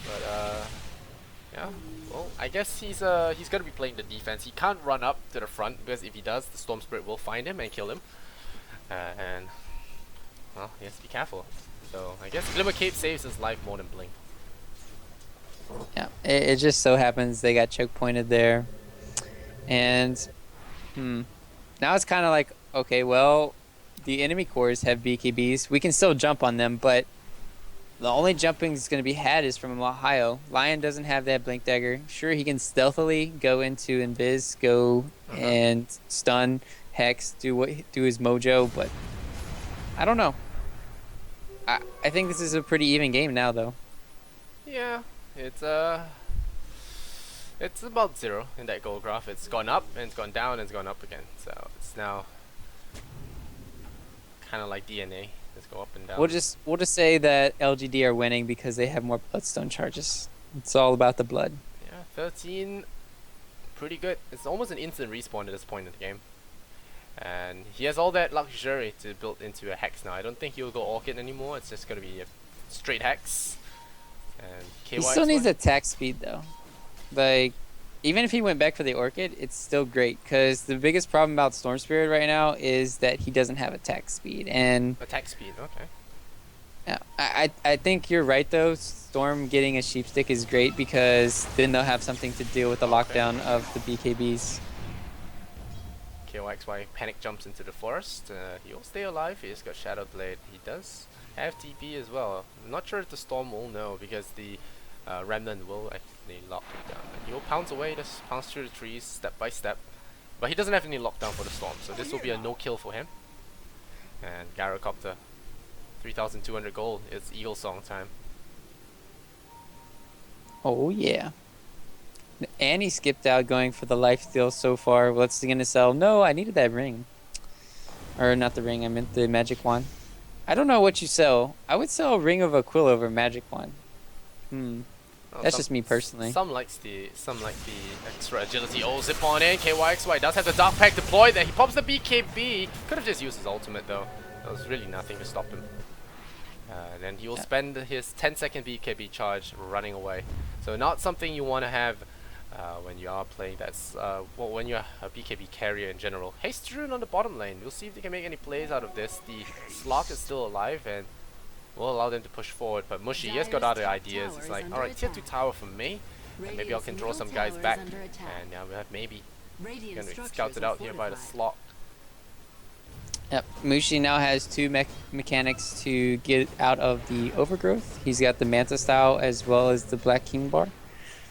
But yeah. Well, I guess he's gonna be playing the defense. He can't run up to the front because if he does, the Storm Spirit will find him and kill him. And well, he has to be careful. So I guess Glimmer Cape saves his life more than Blink. Yeah, it just so happens they got choke pointed there, and now it's kind of like, okay, well, the enemy cores have BKBs. We can still jump on them, but the only jumping that's going to be had is from Ohio. Lion doesn't have that Blink Dagger. Sure, he can stealthily go into Invis, and stun, Hex, do his mojo, but I don't know. I think this is a pretty even game now, though. Yeah, it's about 0 in that goal graph. It's gone up and it's gone down and it's gone up again. So it's now kind of like DNA. Just go up and down. We'll just say that LGD are winning because they have more Bloodstone charges. It's all about the blood. Yeah, 13, pretty good. It's almost an instant respawn at this point in the game. And he has all that luxury to build into a Hex now. I don't think he'll go Orchid anymore. It's just going to be a straight Hex. And KY He still needs attack speed, though. Like, even if he went back for the Orchid, it's still great. Because the biggest problem about Storm Spirit right now is that he doesn't have attack speed. And attack speed, okay. yeah, I think you're right, though. Storm getting a Sheep Stick is great because then they'll have something to deal with the lockdown of the BKBs. KYXY panic jumps into the forest. He'll stay alive. He just got Shadow Blade. He does have TP as well. I'm not sure if the Storm will know because the Remnant will actually lock him down. And he'll pounce away, just pounce through the trees step by step. But he doesn't have any lockdown for the Storm, so this will be a no kill for him. And Gyrocopter, 3,200 gold. It's Eagle Song time. Oh, yeah. And he skipped out going for the lifesteal so far. What's he gonna sell? No, I needed that ring. Or not the ring, I meant the magic wand. I don't know what you sell. I would sell Ring of Aquila over magic wand. Well, That's just me personally. Some like the extra agility. Oh, zip on in. KYXY does have the Dark Pack deployed there. He pops the BKB. Could have just used his ultimate though. There was really nothing to stop him. Then he will spend his 10-second BKB charge running away. So not something you want to have when you are playing well, when you're a BKB carrier in general. Haste Rune on the bottom lane. We'll see if they can make any plays out of this. The Slok is still alive and will allow them to push forward. But Mushi, he has got other ideas. It's like, alright, tier 2 tower for me. And maybe I can draw some guys back. And now we have maybe gonna be scouted out here by the Slok. Yep, Mushi now has two mechanics to get out of the overgrowth. He's got the Manta style as well as the Black King bar.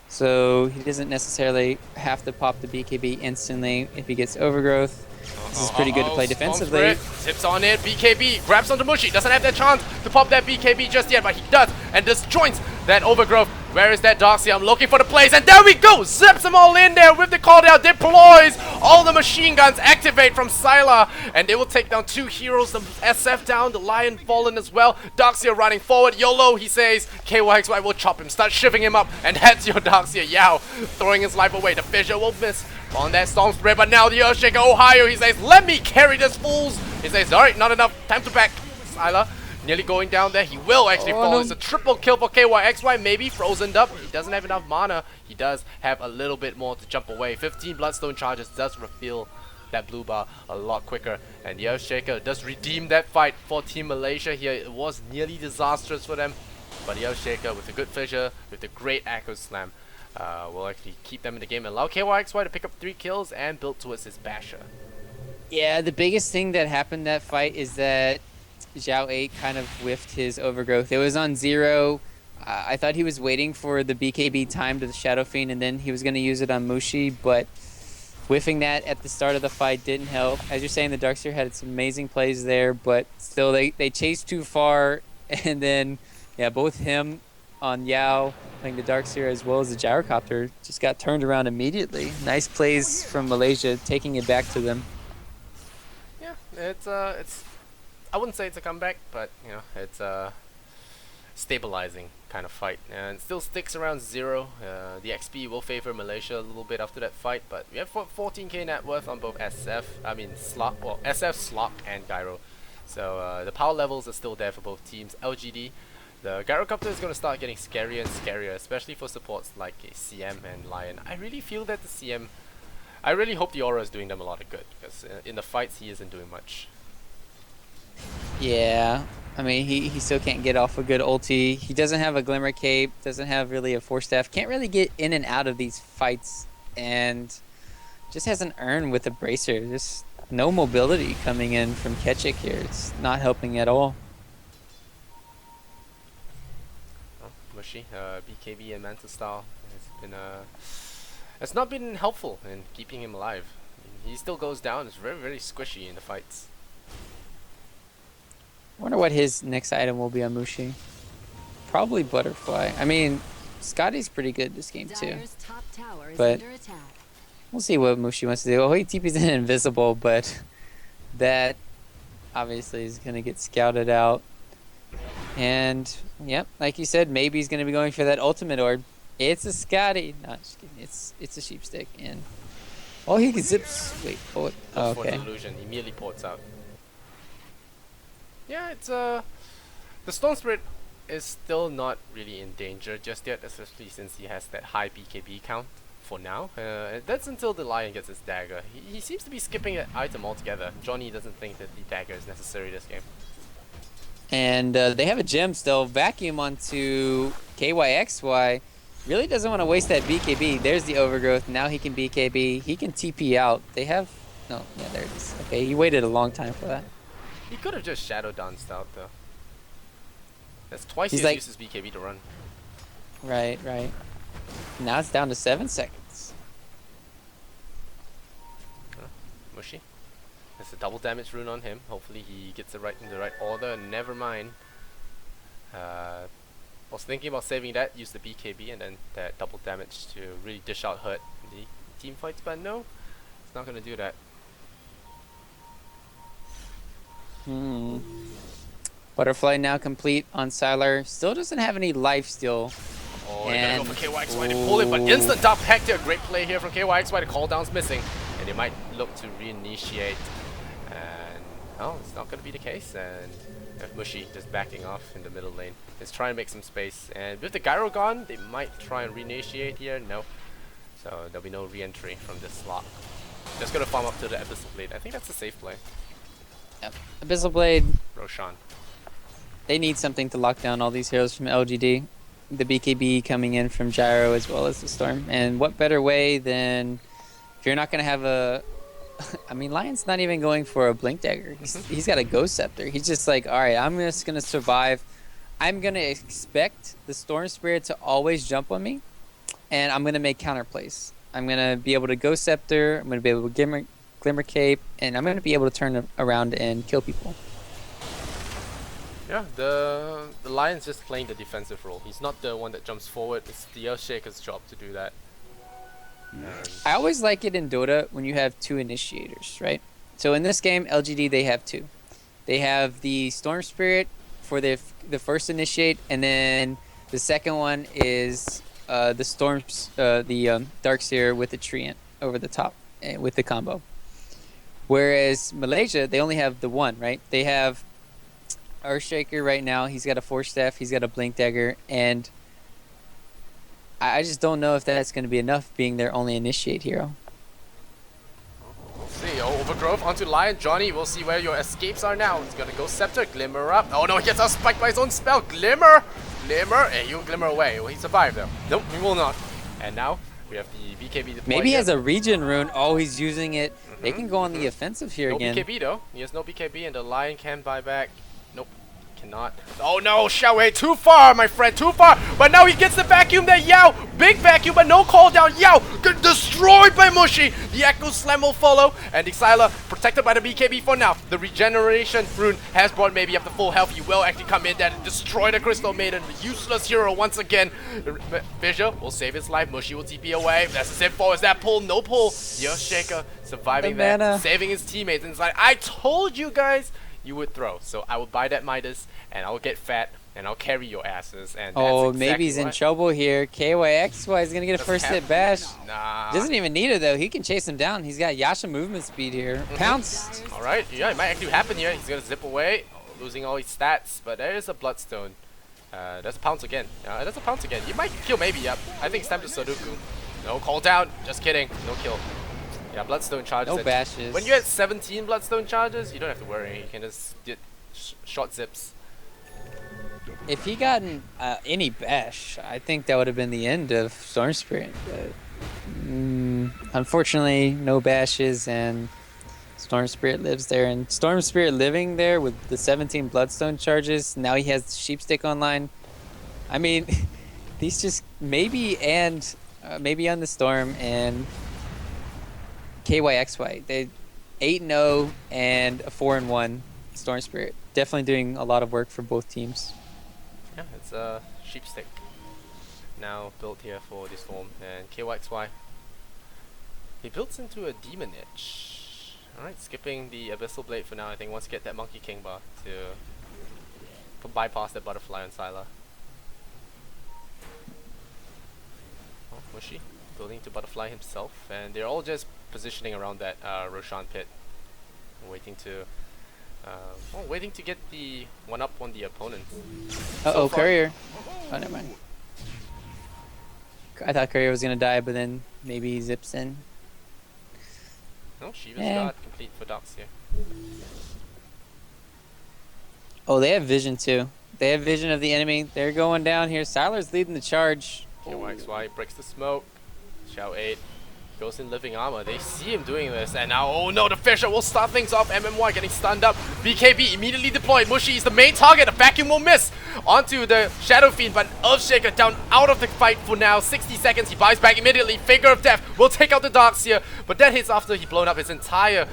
So he doesn't necessarily have to pop the BKB instantly if he gets overgrowth. This is pretty good to play defensively. Tips on it, BKB grabs onto Mushi. Doesn't have that chance to pop that BKB just yet, but he does and disjoints that overgrowth. Where is that Darkseid? I'm looking for the plays, and there we go! Zips them all in there with the call down, deploys! All the machine guns activate from Sylar, and they will take down 2 heroes, the SF down, the Lion fallen as well. Darkseid running forward, YOLO, he says. KYXY will chop him, start shiving him up, and heads your Darkseid. Yao, throwing his life away. The Fissure will miss on that Storm Spirit, but now the Earthshaker Ohio, he says, let me carry this fools He says, alright, not enough. Time to back. Sylar nearly going down there. He will actually fall. No. It's a triple kill for KYXY. Maybe frozen up. He doesn't have enough mana. He does have a little bit more to jump away. 15 Bloodstone charges does refill that blue bar a lot quicker. And the Earthshaker does redeem that fight for Team Malaysia here. It was nearly disastrous for them. But the Earthshaker with a good fissure, with the great Echo Slam, will actually keep them in the game and allow KYXY to pick up 3 kills and build towards his Basher. Yeah, the biggest thing that happened that fight is that Zhao 8 kind of whiffed his overgrowth. It was on 0. I thought he was waiting for the BKB time to the Shadow Fiend and then he was going to use it on Mushi, but whiffing that at the start of the fight didn't help. As you're saying, the Darkseer had some amazing plays there, but still they chased too far, and then yeah, both him on Yao playing the Darkseer as well as the Gyrocopter just got turned around immediately. Nice plays from Malaysia, taking it back to them. Yeah, it's I wouldn't say it's a comeback, but you know, it's a stabilizing kind of fight, and it still sticks around 0. The XP will favor Malaysia a little bit after that fight, but we have 14k net worth on both SF, Slok, and Gyro. So the power levels are still there for both teams. LGD, the Gyrocopter is going to start getting scarier and scarier, especially for supports like CM and Lion. I really feel that the CM, I really hope the Aura is doing them a lot of good, because in the fights he isn't doing much. Yeah, I mean, he still can't get off a good ulti. He doesn't have a Glimmer Cape, doesn't have really a Force Staff, can't really get in and out of these fights, and just has an Urn with a Bracer. Just no mobility coming in from Ketchik here. It's not helping at all. Oh, Mushy, BKB and Manta Style has not been helpful in keeping him alive. He still goes down. It's very, very squishy in the fights. Wonder what his next item will be on Mushi. Probably Butterfly. I mean, Scotty's pretty good this game too. Dyer's top tower is But under attack. we'll see what Mushi wants to do. Oh, he TP's in invisible, but that obviously is going to get scouted out. And, yep, like you said, maybe he's going to be going for that ultimate orb. It's a Scotty. No, just kidding. It's a Sheepstick. And oh, he can zips. Wait, oh, For okay. the illusion, he immediately ports out. Yeah, it's the Storm Spirit is still not really in danger just yet, especially since he has that high BKB count for now. That's until the Lion gets his dagger. He seems to be skipping that item altogether. Johnny doesn't think that the dagger is necessary this game. And they have a gem still. Vacuum onto KYXY. Really doesn't want to waste that BKB. There's the overgrowth. Now he can BKB. He can TP out. They have... No, yeah, there it is. Okay, he waited a long time for that. He could have just Shadow Danced out though. That's twice He's he like- uses BKB to run. Right, right. Now it's down to 7 seconds. Mushy. There's a double damage rune on him. Hopefully he gets it right in the right order. Never mind. I was thinking about saving that, use the BKB and then that double damage to really dish out hurt in the team fights, but no, it's not gonna do that. Butterfly now complete on Sylar. Still doesn't have any life steal. Oh, they're gonna go for KYXY to pull it, but instant top Hector. Great play here from KYXY. The cooldown's missing, and they might look to reinitiate. And oh, it's not gonna be the case. And if Mushy just backing off in the middle lane, let's try and make some space. And with the Gyro gone, they might try and reinitiate here. No, so there'll be no re-entry from this slot. Just gonna farm up to the Abyssal Blade. I think that's a safe play. Yep. Abyssal Blade. Roshan. They need something to lock down all these heroes from LGD. The BKB coming in from Gyro as well as the Storm. And what better way than if you're not going to have a... I mean, Lion's not even going for a Blink Dagger. He's got a Ghost Scepter. He's just like, alright, I'm just going to survive. I'm going to expect the Storm Spirit to always jump on me. And I'm going to make counterplays. I'm going to be able to Ghost Scepter. I'm going to be able to Glimmer Cape. And I'm going to be able to turn around and kill people. Yeah, the Lion's just playing the defensive role. He's not the one that jumps forward. It's the Earthshaker's job to do that. I always like it in Dota when you have 2 initiators, right? So in this game, LGD, they have 2. They have the Storm Spirit for the first initiate, and then the second one is the Darkseer with the Treant over the top with the combo. Whereas Malaysia, they only have the one, right? They have Earthshaker right now. He's got a Force Staff. He's got a Blink Dagger. And I just don't know if that's going to be enough being their only initiate hero. We'll see. Oh, Overgrowth onto Lion. Johnny, we'll see where your escapes are now. He's gonna go Scepter, Glimmer up. Oh no, he gets outspiked by his own spell. Glimmer! Glimmer! Hey, you Glimmer away. Will he survive though? Nope, he will not. And now, we have the BKB deployed. Maybe he here. has a regen rune. Oh, he's using it. They can go on the offensive here No again. BKB though. He has no BKB and the Lion can buy back. Nope. Cannot. Oh no, Xiaowei, too far, my friend, too far. But now he gets the vacuum there. Yao, big vacuum, but no call down. Yao, get destroyed by Mushi. The Echo Slam will follow. And Xyla protected by the BKB for now. The regeneration rune has brought maybe up to full health. He will actually come in there and destroy the Crystal Maiden. The useless hero once again. Fissure will save his life. Mushi will TP away. That's the same forward. Is that pull? No pull. The Earthshaker surviving The that, mana. saving his teammates. And it's like, I told you guys you would throw. So I will buy that Midas and I'll get fat and I'll carry your asses. And Oh, that's maybe he's in exactly trouble here. KYXY is going to get a Doesn't first have- hit bash. Nah. Doesn't even need it, though. He can chase him down. He's got Yasha movement speed here. Pounced. Alright, yeah, it might actually happen here. He's gonna zip away, losing all his stats, but there is a Bloodstone. That's a pounce again. That's a pounce again. You might kill maybe, yep. I think it's time to Sudoku. No call down. Just kidding. No kill. Yeah, Bloodstone charges. No and bashes. when you had 17 Bloodstone charges, you don't have to worry. You can just get short zips. If he gotten any bash, I think that would have been the end of Storm Spirit. But, unfortunately, no bashes, and Storm Spirit lives there. And Storm Spirit living there with the 17 Bloodstone charges, now he has Sheepstick online. I mean, these just maybe on the Storm and KYXY. They 8-0 and a 4-1 Storm Spirit. Definitely doing a lot of work for both teams. Yeah, it's a Sheepstick. Now built here for this form. And KYXY. He builds into a Demon Edge. Alright, skipping the Abyssal Blade for now. I think wants to get that Monkey King bar to bypass that Butterfly on Syla. Oh, Mushi building to Butterfly himself. And they're all just positioning around that Roshan pit. Waiting to get the one up on the opponent. Uh-oh, far- Courier. Oh, never mind. I thought Courier was going to die, but then maybe he zips in. No, Shiva's Yeah. got complete for Docs here. Oh, they have vision, too. They have vision of the enemy. They're going down here. Siler's leading the charge. KYXY breaks the smoke. Xiao 8 goes in living armor. They see him doing this, and now, oh no, the Fissure will start things off. MMY getting stunned up. BKB immediately deployed. Mushi is the main target. The vacuum will miss onto the Shadow Fiend, but Earthshaker down out of the fight for now. 60 seconds. He buys back immediately. Finger of Death will take out the Darks here, but that hits after he blown up his entire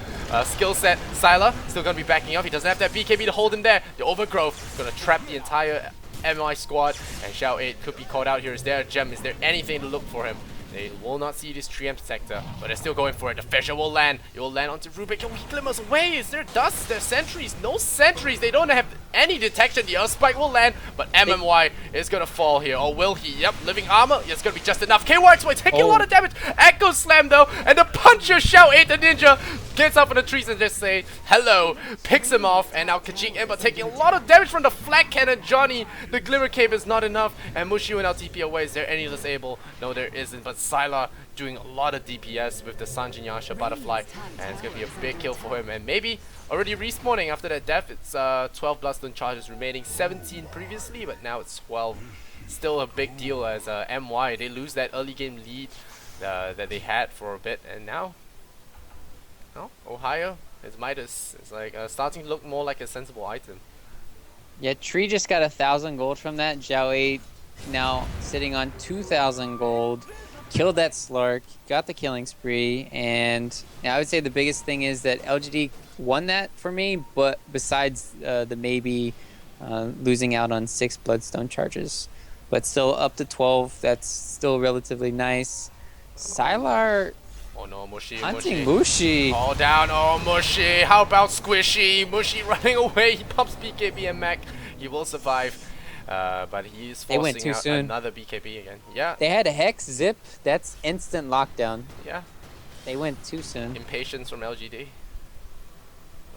skill set. Syla still gonna be backing up. He doesn't have that BKB to hold him there. The Overgrowth gonna trap the entire MI squad, and Xiao 8 could be caught out here. Is there a gem? Is there anything to look for him? They will not see this preempt sector, but they're still going for it. The Fissure will land. It will land onto Rubik. Yo, he glimmers away. Is there dust? There's sentries. No sentries. They don't have any detection. The Earth Spike will land, but MMY is going to fall here. Or will he? Yep, living armor. It's going to be just enough. KYXY taking a lot of damage. Echo Slam, though, and the Puncher Xiao 8, the ninja, gets up in the trees and just say hello. Picks him off, and now Kajing Ember taking a lot of damage from the Flat Cannon. Johnny, the Glimmer Cape is not enough, and Mushi will now TP away. Is there any disable? No, there isn't, but Syla doing a lot of DPS with the Sanjin Yasha Butterfly, and it's going to be a big kill for him, and maybe already respawning after that death. It's 12 Bloodstone charges remaining, 17 previously, but now it's 12. Still a big deal as MY, they lose that early game lead that they had for a bit, and now, oh, Ohio is Midas. It's like starting to look more like a sensible item. Yeah, Tree just got 1,000 gold from that. Zhao 8 now sitting on 2,000 gold. Killed that Slark, got the killing spree, and now I would say the biggest thing is that LGD won that for me, but besides the maybe losing out on 6 Bloodstone charges. But still up to 12, that's still relatively nice. Sylar Oh no, Mushi, hunting Mushi. Mushi. All down, oh Mushi. How about Squishy? Mushi running away. He pumps BKB and Mac. He will survive. But he is They went forcing too out soon. another BKB again. Yeah, They had a Hex Zip, that's instant lockdown. yeah. They went too soon. Impatience from LGD.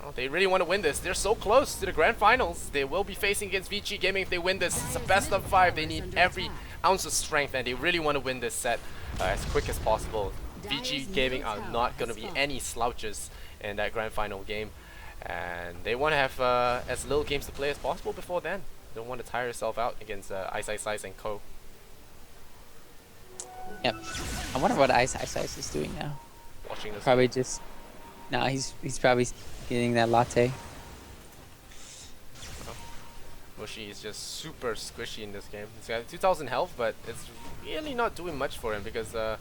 Oh, they really want to win this. They're so close to the grand finals. They will be facing against VG Gaming if they win this. It's a best of 5. They need every ounce of strength, and they really want to win this set as quick as possible. VG Gaming are not going to be any slouches in that grand final game, and they want to have as little games to play as possible before then. Don't want to tire yourself out against Ice and Co. Yep. I wonder what Ice is doing now. Watching this. Probably just. No, he's probably getting that latte. Mushi is just super squishy in this game. He's got 2,000 health, but it's really not doing much for him because the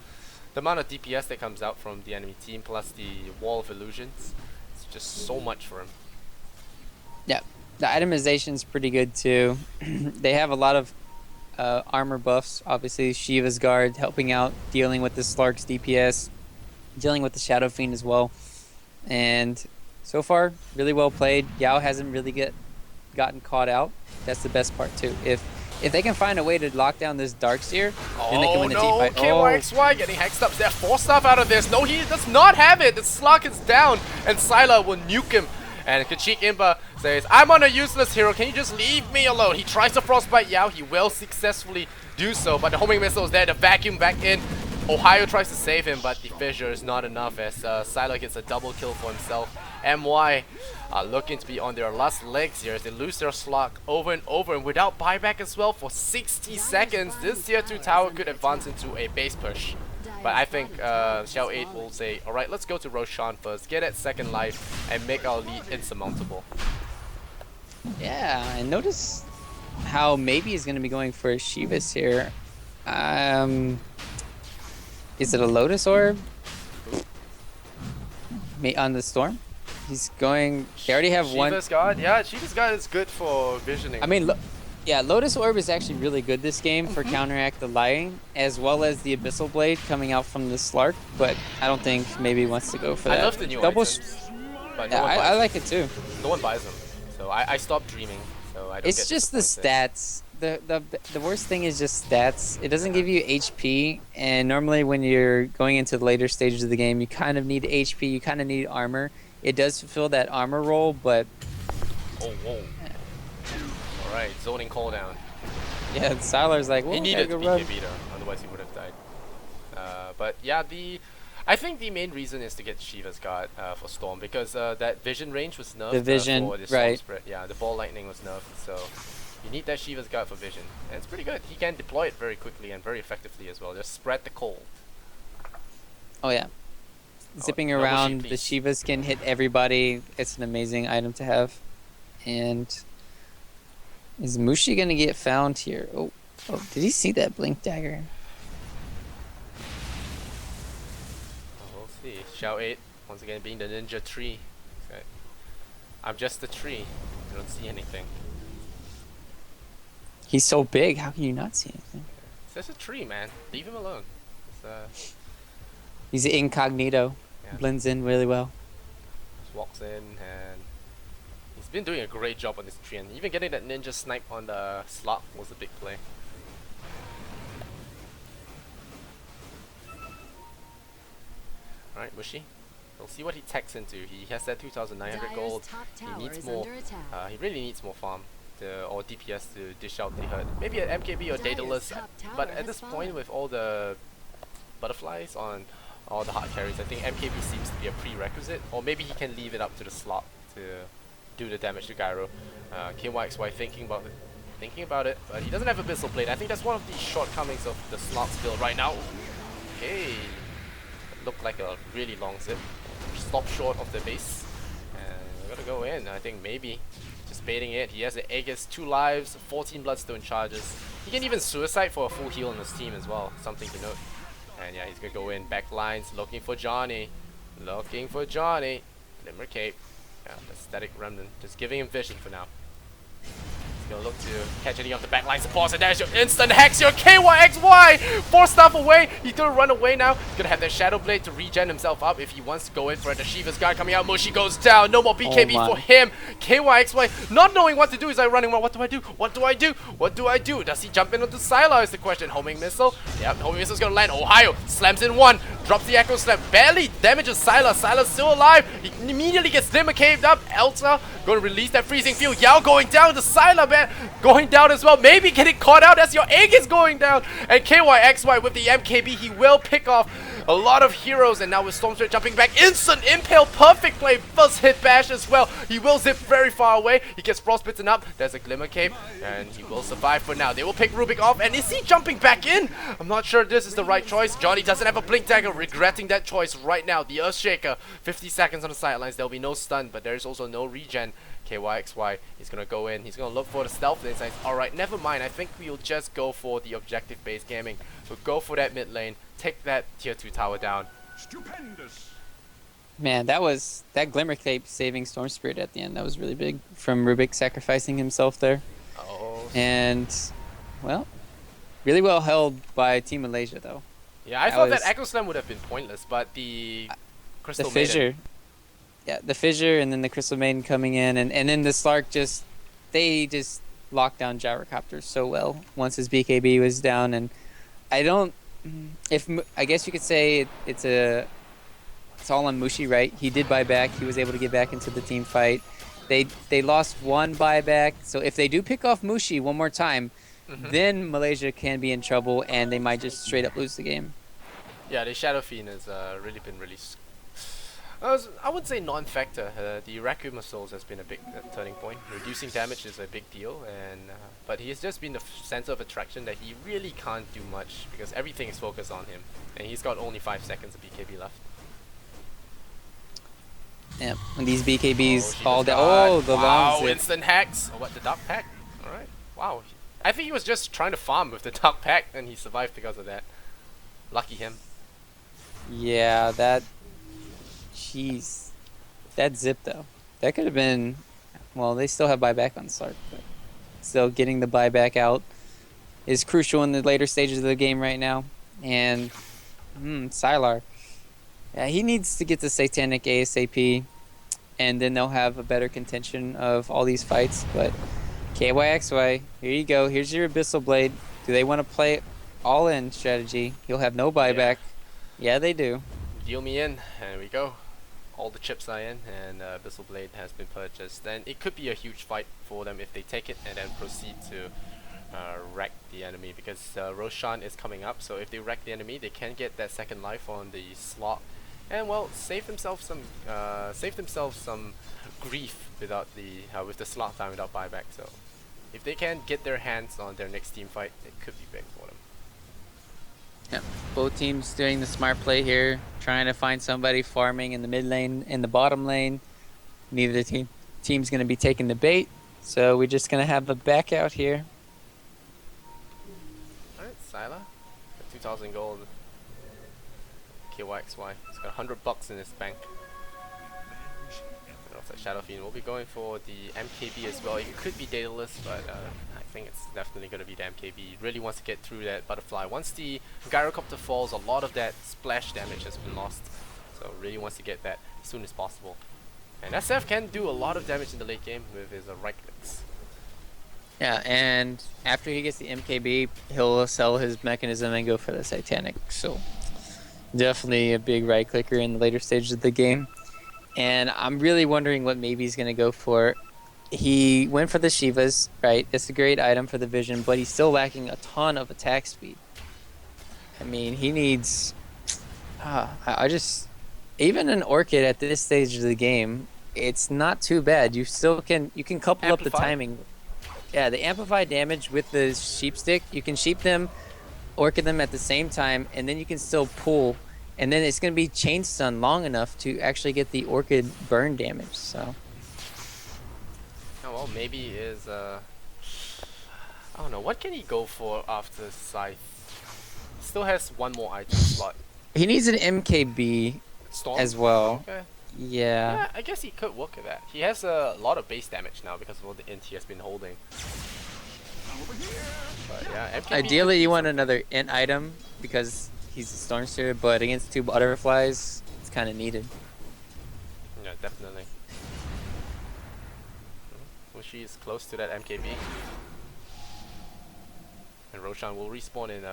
amount of DPS that comes out from the enemy team plus the wall of illusions, it's just so much for him. Yeah, the itemization is pretty good too. They have a lot of armor buffs. Obviously, Shiva's Guard helping out, dealing with the Slark's DPS, dealing with the Shadow Fiend as well. And so far, really well played. Yao hasn't really gotten caught out. That's the best part too. If they can find a way to lock down this Darkseer, then they can win the team fight. KYXY getting hexed up. They have 4 stuff out of this. No, he does not have it. The Slug is down, and Syla will nuke him. And Kachik Imba says, I'm on a useless hero. Can you just leave me alone? He tries to frostbite Yao. He will successfully do so, but the homing missile is there to vacuum back in. Ohio tries to save him, but the fissure is not enough as Syla gets a double kill for himself. MY are looking to be on their last legs here as they lose their slot over and over, and without buyback as well for 60 seconds. This tier 2 tower could advance into a base push. But I think Xiao 8 will say, alright, let's go to Roshan first, get that second life, and make our lead insurmountable. Yeah, and notice how maybe he's going to be going for Shivas here. Is it a Lotus Orb? On the Storm? He's going... They already have one... Shiva's God? Yeah, Shiva's God is good for visioning. I mean, yeah, Lotus Orb is actually really good this game for counteract the Lying, as well as the Abyssal Blade coming out from the Slark, but I don't think maybe he wants to go for that. I love the new double items, but yeah, I like it too. No one buys them, so I stopped dreaming. So I don't It's just the stats. The worst thing is just stats. It doesn't give you HP, and normally when you're going into the later stages of the game, you kind of need HP, you kind of need armor. It does fulfill that armor role, but... Oh, whoa. Alright, zoning cooldown. Yeah, Sylar's like, well, he needed to to BKB though, otherwise he would have died. But yeah, I think the main reason is to get Shiva's God for Storm, because that vision range was nerfed. The vision, for the Storm right. spread. Yeah, the ball lightning was nerfed, so you need that Shiva's God for vision. And it's pretty good. He can deploy it very quickly and very effectively as well. Just spread the cold. Oh yeah. Zipping around, the Shivas can hit everybody. It's an amazing item to have. And is Mushi gonna get found here? Oh, did he see that blink dagger? We'll see. Xiao 8 once again being the ninja tree. Okay. I'm just a tree. I don't see anything. He's so big. How can you not see anything? It's just a tree, man. Leave him alone. He's incognito. Yeah. Blends in really well. Just walks in, and he's been doing a great job on this tree, and even getting that ninja snipe on the slot was a big play. Alright, Mushi. We'll see what he techs into. He has that 2,900 gold. He needs more. He really needs more farm or DPS to dish out the hurt. Maybe an MKB or Daedalus, but at this point with all the butterflies on all the hard carries, I think MKB seems to be a prerequisite, or maybe he can leave it up to the slot to do the damage to Gyro. KYXY thinking about it, but he doesn't have Abyssal Blade. I think that's one of the shortcomings of the slot's build right now. Okay, looked like a really long zip. Stop short of the base, and we're gonna go in. I think maybe just baiting it. He has the Aegis, 2 lives, 14 Bloodstone charges. He can even suicide for a full heal on his team as well, something to note. And yeah, he's gonna go in back lines, looking for Johnny. Glimmer Cape. Yeah, the Static Remnant, just giving him vision for now. He's gonna look to catch any of the backline supports, and there's your instant hex, your KYXY! 4 stuff away, he's gonna run away now. He's gonna have that Shadow Blade to regen himself up if he wants to go in for it. The Shiva's Guard coming out, Mushi goes down, no more BKB for him. KYXY not knowing what to do, he's like running around, what do I do? What do I do? What do I do? Does he jump in onto Sylar is the question. Homing Missile, yep, Homing Missile's gonna land. Ohio slams in 1, drops the Echo Slam, barely damages Sylar. Sylar's still alive. He immediately gets Dimmer caved up. Elsa going to release that freezing field. Yao going down. The Sylar, man, going down as well. Maybe getting caught out as your egg is going down. And KYXY with the MKB, he will pick off a lot of heroes. And now with Storm Spirit jumping back, instant impale, perfect play, first hit bash as well. He will zip very far away. He gets frostbitten up. There's a Glimmer Cave, and he will survive for now. They will pick Rubik off, and is he jumping back in? I'm not sure this is the right choice. Johnny doesn't have a Blink Dagger, regretting that choice right now. The Earthshaker, 50 seconds on the sidelines. There'll be no stun, but there's also no regen. KYXY is going to go in. He's going to look for the stealth lane. Alright, never mind. I think we'll just go for the objective-based gaming. So go for that mid lane. Take that tier 2 tower down. Stupendous. Man, that Glimmer Cape saving Storm Spirit at the end. That was really big from Rubik sacrificing himself there. Oh. And, well, really well held by Team Malaysia, though. Yeah, I thought that Echo Slam would have been pointless, but the Crystal Fissure. Maiden. Yeah, the Fissure and then the Crystal Maiden coming in. And then the Slark they just locked down Gyrocopter so well once his BKB was down. And I guess you could say it's all on Mushi, right? He did buy back. He was able to get back into the team fight. They lost one buyback. So if they do pick off Mushi one more time, then Malaysia can be in trouble and they might just straight up lose the game. Yeah, the Shadow Fiend has really been I would say non-factor. The Requiem of Souls has been a big turning point. Reducing damage is a big deal, and but he has just been the center of attraction that he really can't do much because everything is focused on him, and he's got only 5 seconds of BKB left. Yeah, and these BKBs she fall just down. got- Oh, the wow, long zip. instant hacks. Oh, what, the Dark Pack? Alright, wow. I think he was just trying to farm with the Dark Pack, and he survived because of that. Lucky him. Yeah, that. Jeez. That zip, though. That could have been. Well, they still have buyback on Slark, but still getting the buyback out is crucial in the later stages of the game right now. And. Sylar. Yeah, he needs to get the Satanic ASAP, and then they'll have a better contention of all these fights. But KYXY, here you go. Here's your Abyssal Blade. Do they want to play all-in strategy? He'll have no buyback. Yeah, they do. Deal me in, and we go. All the chips are in, and Abyssal Blade has been purchased. And it could be a huge fight for them if they take it and then proceed to wreck the enemy, because Roshan is coming up. So if they wreck the enemy, they can get that second life on the slot, and well, save themselves some grief without with the slot time without buyback. So if they can get their hands on their next team fight, it could be big for them. Yeah, both teams doing the smart play here, trying to find somebody farming in the mid lane, in the bottom lane. Neither team's going to be taking the bait, so we're just going to have a back out here. Alright, Sylar, 2,000 gold. KYXY, he's got $100 in his bank. And also Shadow Fiend will be going for the MKB as well. It could be Daedalus, but I think it's definitely going to be the MKB. He really wants to get through that butterfly. Once the Gyrocopter falls, a lot of that splash damage has been lost. So really wants to get that as soon as possible. And SF can do a lot of damage in the late game with his right clicks. Yeah, and after he gets the MKB, he'll sell his mechanism and go for the Satanic. So definitely a big right clicker in the later stages of the game. And I'm really wondering what maybe he's going to go for. He went for the Shivas, right? It's a great item for the vision, but he's still lacking a ton of attack speed. I mean, he needs... even an Orchid at this stage of the game, it's not too bad. You can couple up the timing. Yeah, the amplify damage with the sheep stick, you can sheep them, Orchid them at the same time, and then you can still pull, and then it's going to be chain stun long enough to actually get the Orchid burn damage. So oh well, maybe is I don't know, what can he go for after Scythe? Still has one more item slot. he needs an MKB Storm as well. Okay. Yeah. I guess he could work with that. He has a lot of base damage now because of all the int he has been holding. But yeah, MKB Ideally, you want another int item because he's a Storm Spirit, but against 2 butterflies, it's kind of needed. Yeah, definitely. Mushi is close to that MKB. And Roshan will respawn in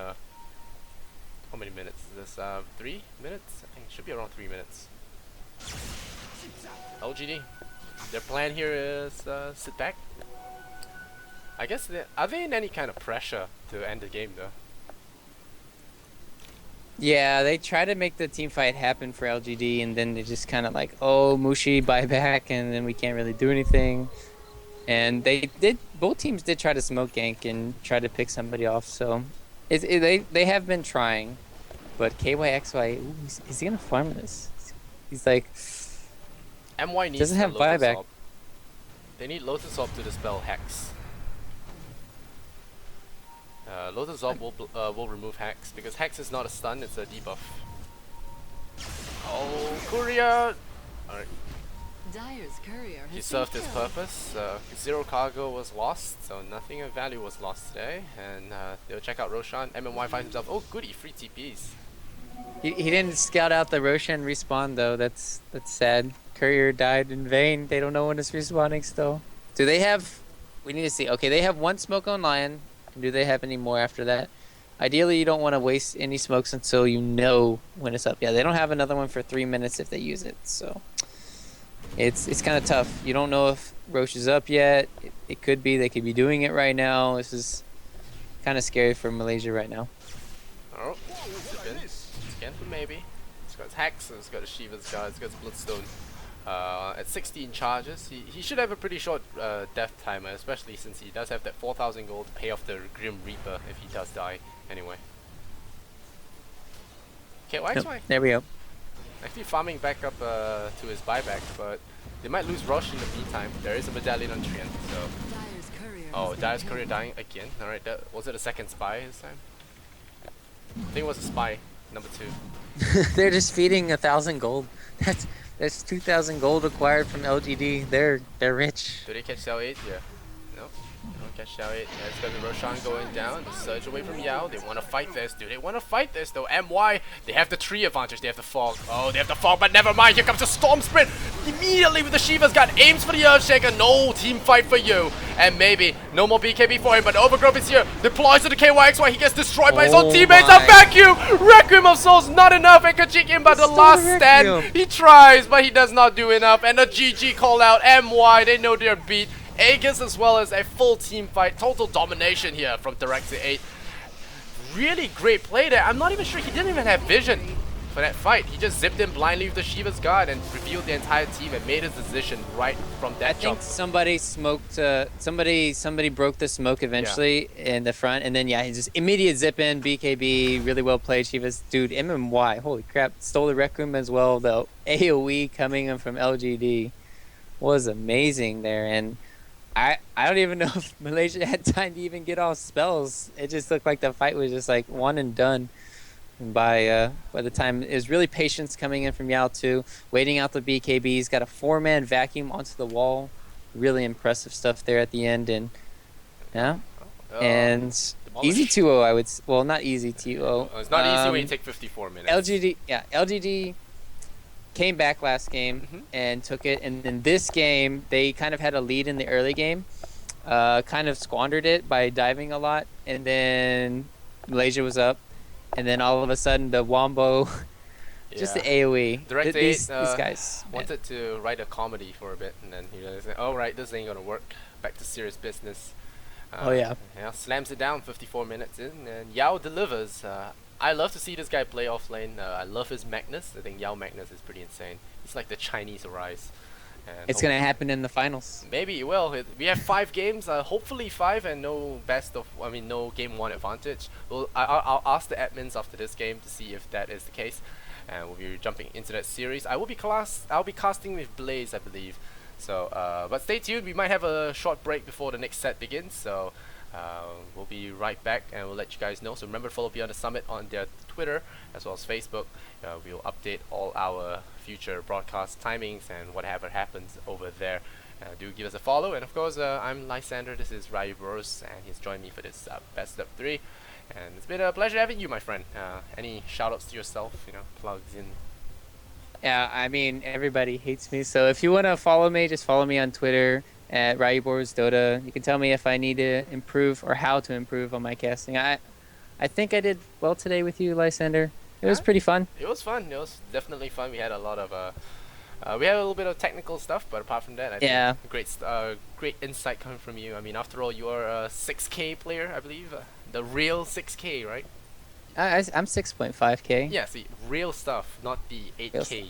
How many minutes is this? 3 minutes? I think it should be around 3 minutes. LGD. Their plan here is sit back. I guess are they in any kind of pressure to end the game though? Yeah, they try to make the team fight happen for LGD, and then they just kind of like, oh, Mushi, buyback, and then we can't really do anything. And both teams did try to smoke gank and try to pick somebody off, so they have been trying. But KYXY, ooh, is he gonna farm this? He's like, MY needs doesn't have Lotus buyback. Orb. They need Lotus Orb to dispel Hex. Lotus Orb will remove Hex because Hex is not a stun, it's a debuff. Oh, Courier! Alright. Dire's courier has He been served his killed. purpose. Zero cargo was lost, so nothing of value was lost today. And they'll check out Roshan. MMY finds himself, oh goody, free TPs. He didn't scout out the Roshan respawn though. That's sad. Courier died in vain. They don't know when it's respawning still. Do they have? We need to see. Okay, they have one smoke on Lion. Do they have any more after that? Ideally, you don't want to waste any smokes until you know when it's up. Yeah, they don't have another one for 3 minutes if they use it. So it's kind of tough. You don't know if Roche is up yet. It could be. They could be doing it right now. This is kind of scary for Malaysia right now. Oh, again for maybe. It's got his Hex, it's got his Shiva's guard, it's got his Bloodstone. At 16 charges, he should have a pretty short death timer, especially since he does have that 4,000 gold to pay off the Grim Reaper if he does die anyway. Okay, well, Yep, there we go. actually farming back up to his buyback, but they might lose Roche in the meantime. There is a medallion on Trian, so... Dire's courier Oh, has been Dire's killed. courier dying again. Alright, was it a second spy this time? I think it was a spy, number 2. They're just feeding 1,000 gold. That's 2,000 gold acquired from LGD. They're rich. Do they catch Xiao 8? Yeah. No. They don't catch Xiao 8. Yeah, it's got the Roshan going down. The surge away from Yao. They want to fight this. Do they want to fight this though? MY, they have the tree advantage. They have the fog. Oh, they have the fog, but never mind. Here comes the storm sprint. Immediately with the Shiva's got aims for the Earthshaker. No team fight for you. And maybe no more BKB for him, but Overgrowth is here. Deploys to the KYXY. He gets destroyed by his own Oh teammates. my. A vacuum. Requiem of Souls not enough. And Kajikin, but the Still last the stand. Requiem. He tries, but he does not do enough. And a GG call out. MY, they know they're beat. Aegis as well as a full team fight. Total domination here from Director 8. Really great play there. I'm not even sure he didn't even have vision for that fight. He just zipped in blindly with the Shiva's guard and revealed the entire team and made his decision right from that I jump. think somebody smoked. Somebody broke the smoke eventually in the front, and then yeah, he just immediate zip in. BKB really well played. Chivas, dude, MMY, holy crap, stole the Rec Room as well. The AOE coming in from LGD was amazing there, and I don't even know if Malaysia had time to even get off spells. It just looked like the fight was just like one and done. And by the time it was really patience coming in from Yao too, waiting out the BKBs, got a 4-man vacuum onto the wall. Really impressive stuff there at the end, and yeah, and easy 2-0 I would. Well, not easy 2-0. It's not easy when you take 54 minutes. LGD came back last game and took it, and in this game they kind of had a lead in the early game, kind of squandered it by diving a lot, and then Malaysia was up. And then all of a sudden, the Wombo, just the AoE. Director These 8 guys wanted to write a comedy for a bit, and then he realized, oh right, this ain't gonna work. Back to serious business. Oh yeah. Slams it down 54 minutes in, and Yao delivers. I love to see this guy play off lane. I love his Magnus. I think Yao Magnus is pretty insane. He's like the Chinese Arise. And It's gonna happen in the finals. maybe it will. We have 5 games, hopefully 5, and no no game 1 advantage. I'll ask the admins after this game to see if that is the case, and we'll be jumping into that series. I'll be casting with Blaze, I believe. So, but stay tuned. We might have a short break before the next set begins. So, we'll be right back, and we'll let you guys know. So remember to follow Beyond the Summit on their Twitter as well as Facebook. We'll update all our future broadcast timings and whatever happens over there. Do give us a follow, and of course I'm Lysander, this is Ryuuboruz, and he's joined me for this best of 3, and it's been a pleasure having you, my friend. Any shout outs to yourself, plugs in? Yeah, I mean everybody hates me, so if you wanna follow me, just follow me on Twitter at Ryuuboruz Dota. You can tell me if I need to improve or how to improve on my casting. I think I did well today with you, Lysander. It was Huh? pretty fun. It was fun. It was definitely fun. We had a lot of we had a little bit of technical stuff, but apart from that, I Yeah. think great insight coming from you. I mean, after all, you are a 6K player, I believe, the real 6K, right? I'm 6.5K. Yeah, see, real stuff, not the Real 8K.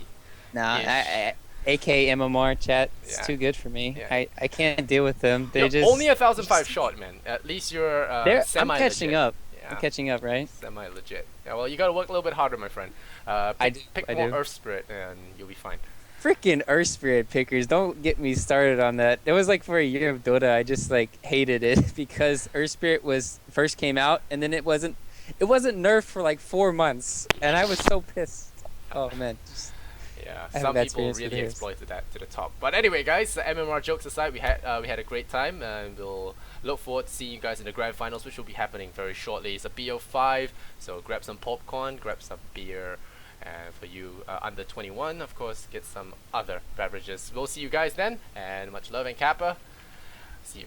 Nah, Ish. AK MMR chat, it's Yeah. too good for me. Yeah. I can't deal with them. They're You're just only 1,005 shot, man. At least you're I'm semi catching legit. up. Yeah. I'm catching up, right? Semi legit. Yeah, well, you gotta work a little bit harder, my friend. Pick I more do. Earth Spirit, and you'll be fine. Freaking Earth Spirit pickers, don't get me started on that. It was like for a year of Dota, I just like hated it because Earth Spirit was first came out and then it wasn't nerfed for like 4 months, and I was so pissed. Oh man, Yeah, I have some bad people experience with really theirs. exploited that to the top. But anyway, guys, MMR jokes aside, we had a great time, and we'll look forward to seeing you guys in the grand finals, which will be happening very shortly. It's a BO5, so grab some popcorn, grab some beer, and for you under 21, of course, get some other beverages. We'll see you guys then, and much love and Kappa. See you.